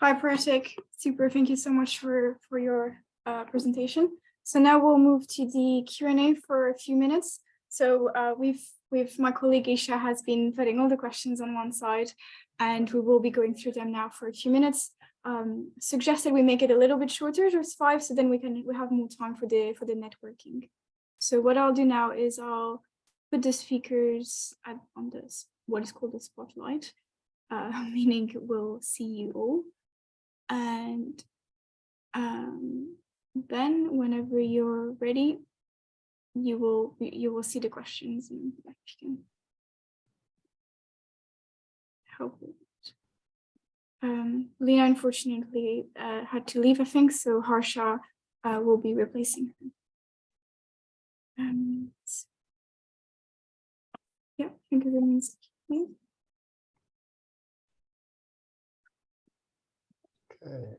[SPEAKER 1] Hi, Pratik. Super. Thank you so much for your presentation. So now we'll move to the Q&A for a few minutes. So we've my colleague Isha has been putting all the questions on one side, and we will be going through them now for a few minutes. suggested we make it a little bit shorter, just 5, so then we have more time for the networking. So what I'll do now is I'll put the speakers on this what is called the spotlight, meaning we'll see you all, and then whenever you're ready, you will see the questions and you can help with it. Lena unfortunately had to leave, I think, so Harsha will be replacing her. Yeah, I think everyone's here.
[SPEAKER 2] Okay.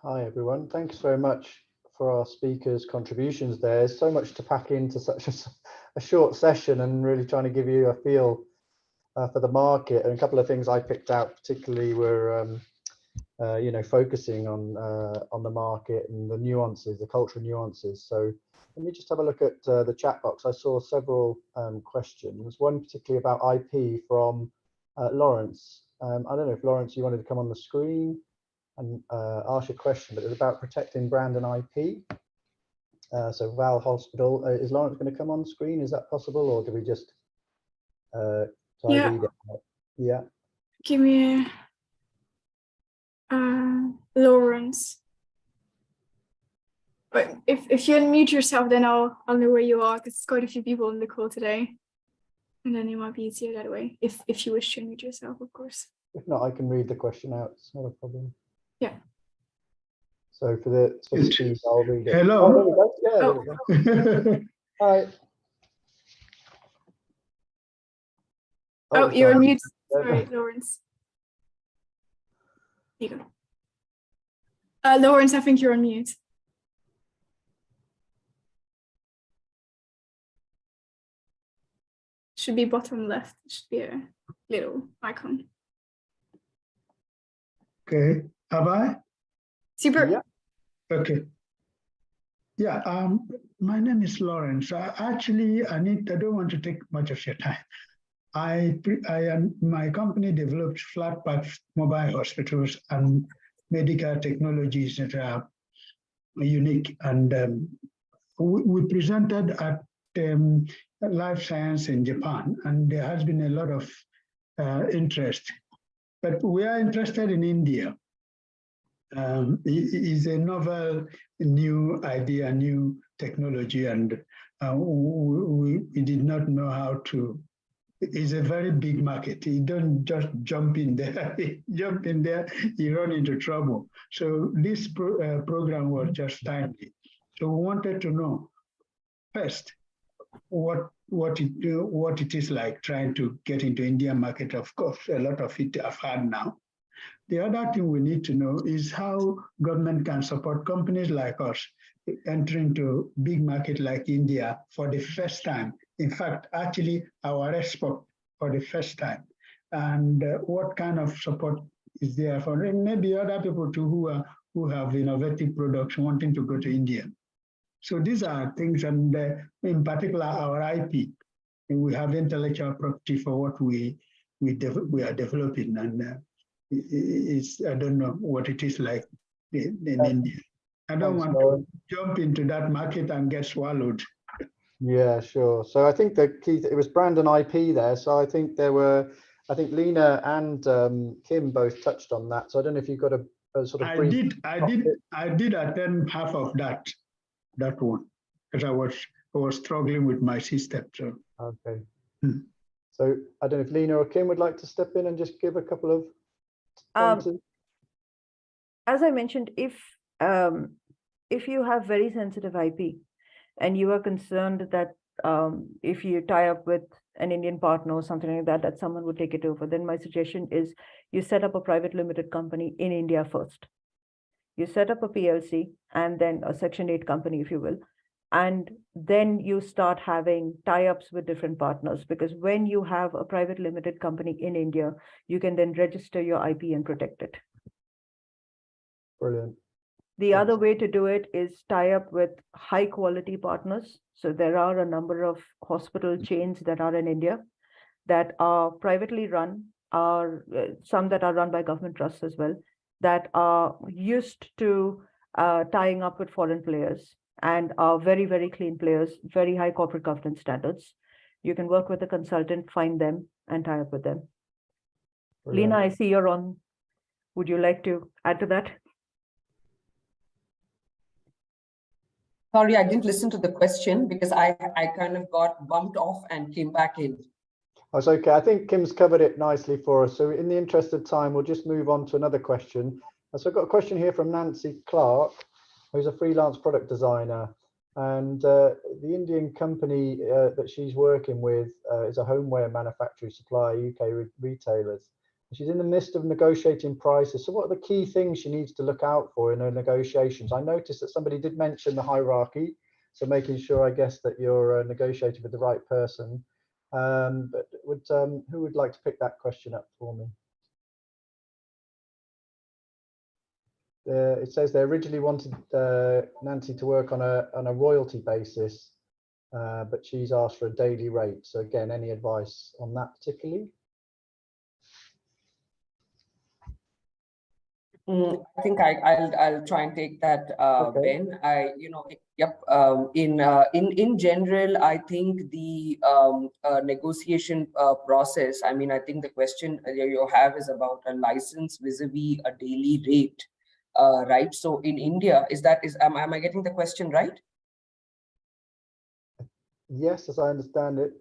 [SPEAKER 2] Hi, everyone. Thanks very much for our speakers' contributions there. There's so much to pack into such a short session, and really trying to give you a feel for the market. And a couple of things I picked out particularly were focusing on the market and the nuances, the cultural nuances. So let me just have a look at the chat box. I saw several questions, one particularly about IP from Lawrence. I don't know if Lawrence, you wanted to come on the screen and ask a question, but it's about protecting brand and IP. So Val Hospital, is Lawrence going to come on screen? Is that possible, or do we just read it out? Yeah.
[SPEAKER 1] Give me Lawrence. But if you unmute yourself, then I'll know where you are, because it's quite a few people on the call today, and then it might be easier that way. If you wish to unmute yourself, of course.
[SPEAKER 2] If not, I can read the question out. It's not a problem.
[SPEAKER 1] Yeah.
[SPEAKER 2] So for speed, I'll read it.
[SPEAKER 10] Hello.
[SPEAKER 2] Oh, there we go. Yeah, there we go. Hi.
[SPEAKER 1] Oh, you're on
[SPEAKER 2] sorry.
[SPEAKER 1] mute. Sorry, Lawrence. Here you go. Lawrence, I think you're on mute. Should be bottom left. Should be a little icon.
[SPEAKER 10] Okay, have I?
[SPEAKER 1] Super.
[SPEAKER 2] Yeah.
[SPEAKER 10] Okay. Yeah, my name is Lawrence. I don't want to take much of your time. My company developed flat path mobile hospitals and medical technologies that are unique. And we presented at Life Science in Japan, and there has been a lot of interest. But we are interested in India. It's a novel, new idea, new technology, and we did not know how to. It's a very big market. You don't just jump in there. Jump in there, you run into trouble. So this program was just timely. So we wanted to know first what it is like trying to get into Indian market. Of course, a lot of it I've had now. The other thing we need to know is how government can support companies like us enter into big market like India for the first time. In fact, actually our export for the first time. And what kind of support is there for maybe other people too who have innovative products wanting to go to India. So these are things, and in particular our IP. And we have intellectual property for what we are developing, and I don't know what it is like in India. I don't want to jump into that market and get swallowed.
[SPEAKER 2] Yeah, sure. So I think the key, it was brand and IP there. So I think Lena and Kim both touched on that. So I don't know if you've got a sort of brief.
[SPEAKER 10] I did attend half of that one, because I was struggling with my system. So
[SPEAKER 2] okay. So I don't know if Lena or Kim would like to step in and just give a couple of pointers.
[SPEAKER 9] As I mentioned, if you have very sensitive IP and you are concerned that if you tie up with an Indian partner or something like that, that someone would take it over, then my suggestion is you set up a private limited company in India first. You set up a PLC and then a Section 8 company, if you will, and then you start having tie-ups with different partners, because when you have a private limited company in India, you can then register your IP and protect it.
[SPEAKER 2] Brilliant.
[SPEAKER 9] The other way to do it is tie up with high quality partners. So there are a number of hospital chains that are in India that are privately run, are some that are run by government trusts as well. that are used to tying up with foreign players and are very, very clean players, very high corporate governance standards. You can work with a consultant, find them, and tie up with them.
[SPEAKER 2] Brilliant.
[SPEAKER 9] Lena, I see you're on. Would you like to add to that?
[SPEAKER 8] Sorry, I didn't listen to the question because I kind of got bumped off and came back in.
[SPEAKER 2] That's okay. I think Kim's covered it nicely for us. So in the interest of time, we'll just move on to another question. So I've got a question here from Nancy Clark, who's a freelance product designer. And the Indian company that she's working with is a homeware manufacturer supplier, UK retailers. She's in the midst of negotiating prices. So what are the key things she needs to look out for in her negotiations? I noticed that somebody did mention the hierarchy. So making sure, I guess, that you're negotiating with the right person. But who would like to pick that question up for me? It says they originally wanted Nancy to work on a royalty basis, but she's asked for a daily rate. So again, any advice on that particularly?
[SPEAKER 8] I think I'll try and take that,
[SPEAKER 2] Okay.
[SPEAKER 8] Ben. In general, I think the negotiation process. I mean, I think the question you have is about a license vis-a-vis a daily rate, right? So in India, am I getting the question right?
[SPEAKER 2] Yes, as I understand it.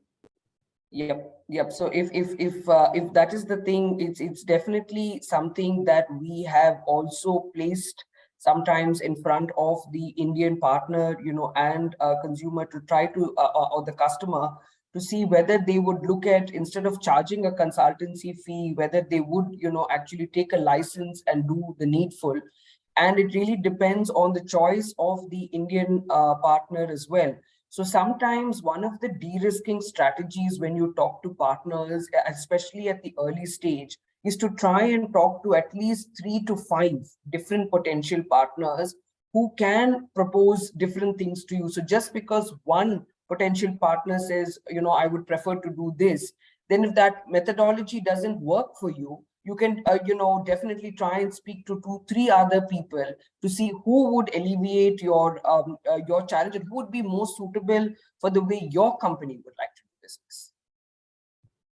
[SPEAKER 8] Yep. So if that is the thing, it's definitely something that we have also placed sometimes in front of the Indian partner, and consumer to try to or the customer to see whether they would look at, instead of charging a consultancy fee, whether they would actually take a license and do the needful. And it really depends on the choice of the Indian partner as well. So sometimes one of the de-risking strategies when you talk to partners, especially at the early stage, is to try and talk to at least 3 to 5 different potential partners who can propose different things to you. So just because one potential partner says, I would prefer to do this, then if that methodology doesn't work for you, you can, definitely try and speak to 2, 3 other people to see who would alleviate your challenge and who would be most suitable for the way your company would like to do business.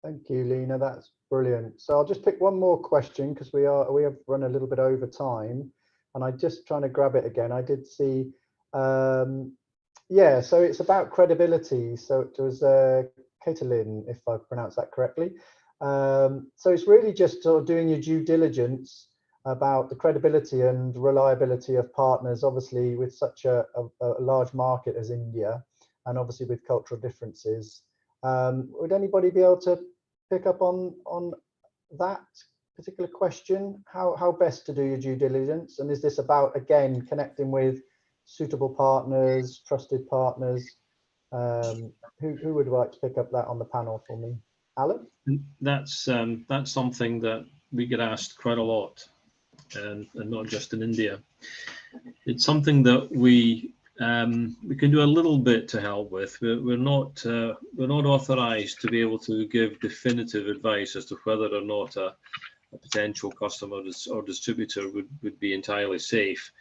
[SPEAKER 2] Thank you, Lena. That's brilliant. So I'll just pick one more question because we have run a little bit over time, and I'm just trying to grab it again. I did see, yeah. So it's about credibility. So it was Caitlin, if I pronounced that correctly. So it's really just sort of doing your due diligence about the credibility and reliability of partners, obviously with such a large market as India, and obviously with cultural differences. Would anybody be able to pick up on that particular question? How best to do your due diligence? And is this about, again, connecting with suitable partners, trusted partners? Who would like to pick up that on the panel for me? Alan?
[SPEAKER 6] That's something that we get asked quite a lot, and not just in India. It's something that we can do a little bit to help with. We're not authorized to be able to give definitive advice as to whether or not a potential customer or distributor would be entirely safe.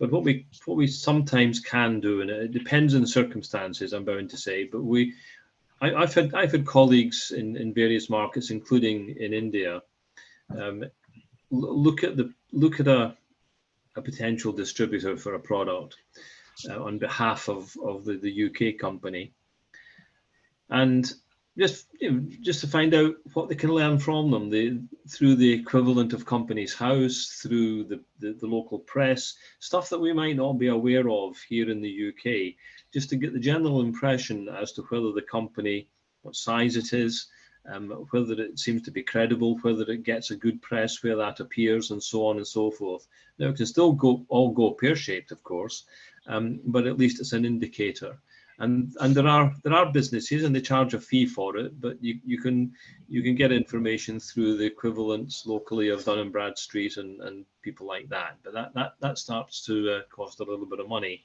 [SPEAKER 6] But what we sometimes can do, and it depends on the circumstances, I'm bound to say, but I've had colleagues in various markets, including in India, look at a potential distributor for a product on behalf of the UK company, and just to find out what they can learn from them through the equivalent of Companies House, through the local press, stuff that we might not be aware of here in the UK, just to get the general impression as to whether the company, what size it is, whether it seems to be credible, whether it gets a good press where that appears, and so on and so forth. Now, it can still all go pear-shaped, of course, but at least it's an indicator. And there are businesses, and they charge a fee for it, but you can get information through the equivalents locally of Dun & Bradstreet and people like that. But that starts to cost a little bit of money.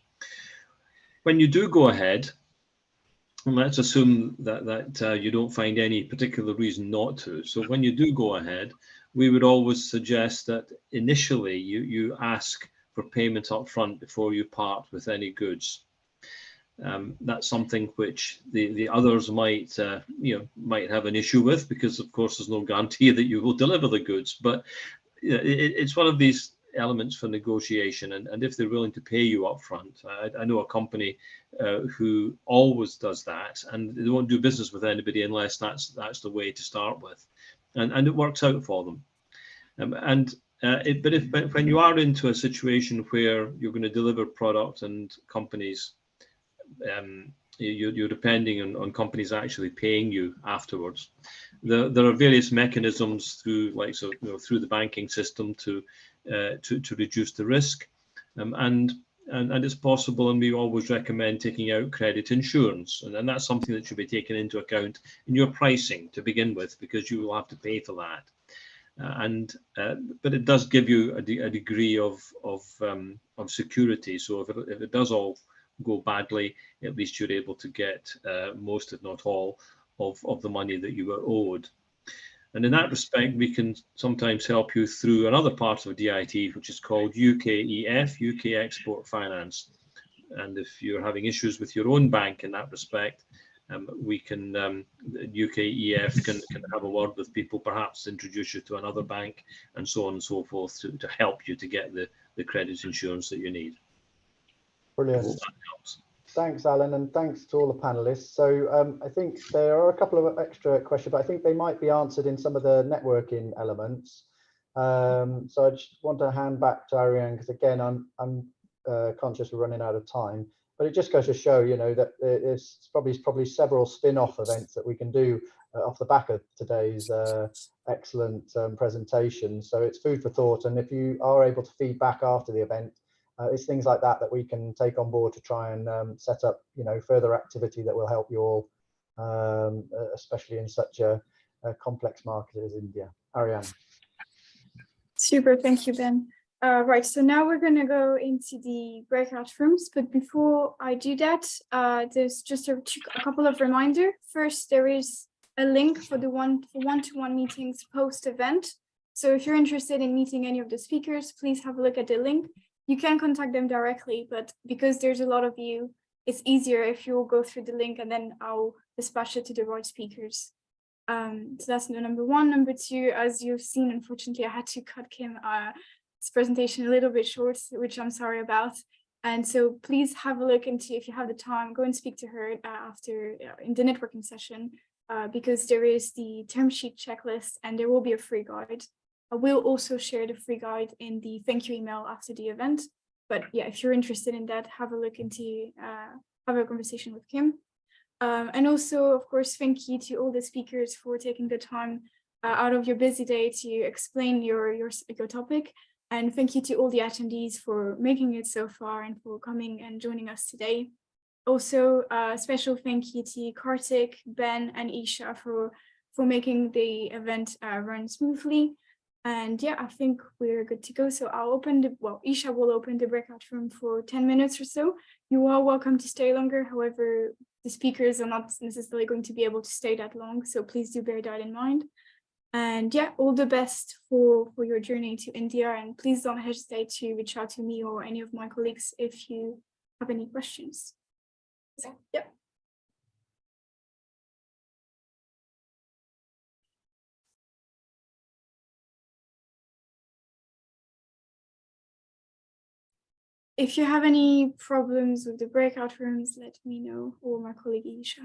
[SPEAKER 6] When you do go ahead, and let's assume that you don't find any particular reason not to. So when you do go ahead, we would always suggest that initially you ask for payment up front before you part with any goods. That's something which the others might might have an issue with, because of course there's no guarantee that you will deliver the goods. But it's one of these elements for negotiation, and if they're willing to pay you up front, I know a company who always does that, and they won't do business with anybody unless that's the way to start with, and it works out for them. But when you are into a situation where you're going to deliver product and companies, you're depending on companies actually paying you afterwards. There are various mechanisms through through the banking system to reduce the risk, and it's possible, and we always recommend taking out credit insurance, and that's something that should be taken into account in your pricing to begin with, because you will have to pay for that. But it does give you a degree of security. So if it does all go badly, at least you're able to get most, if not all, of the money that you were owed. And in that respect, we can sometimes help you through another part of DIT, which is called UKEF, UK Export Finance. And if you're having issues with your own bank in that respect, we can, UKEF can have a word with people, perhaps introduce you to another bank, and so on and so forth, to help you to get the credit insurance that you need.
[SPEAKER 2] Brilliant. Thanks, Alan, and thanks to all the panelists. So I think there are a couple of extra questions, but I think they might be answered in some of the networking elements. So I just want to hand back to Ariane, because again, I'm conscious we're running out of time, but it just goes to show, that there's probably several spin-off events that we can do off the back of today's excellent presentation. So it's food for thought, and if you are able to feed back after the event, it's things like that we can take on board to try and set up, further activity that will help you all, especially in such a complex market as India. Ariane.
[SPEAKER 1] Super, thank you, Ben. Right, so now we're going to go into the breakout rooms, but before I do that, there's just a couple of reminders. First, there is a link for the one-to-one meetings post-event. So if you're interested in meeting any of the speakers, please have a look at the link. You can contact them directly, but because there's a lot of you, it's easier if you'll go through the link and then I'll dispatch it to the right speakers. So that's number one. Number two, as you've seen, unfortunately, I had to cut Kim's presentation a little bit short, which I'm sorry about. And so please have a look into, if you have the time, go and speak to her after in the networking session, because there is the term sheet checklist and there will be a free guide. I will also share the free guide in the thank you email after the event. But yeah, if you're interested in that, have a look into, have a conversation with Kim. And also, of course, thank you to all the speakers for taking the time out of your busy day to explain your topic. And thank you to all the attendees for making it so far and for coming and joining us today. Also, a special thank you to Kartik, Ben, and Isha for making the event run smoothly. And yeah, I think we're good to go. So I'll open Isha will open the breakout room for 10 minutes or so. You are welcome to stay longer. However, the speakers are not necessarily going to be able to stay that long. So please do bear that in mind. And yeah, all the best for your journey to India. And please don't hesitate to reach out to me or any of my colleagues if you have any questions. So, yeah. If you have any problems with the breakout rooms, let me know, or my colleague Isha.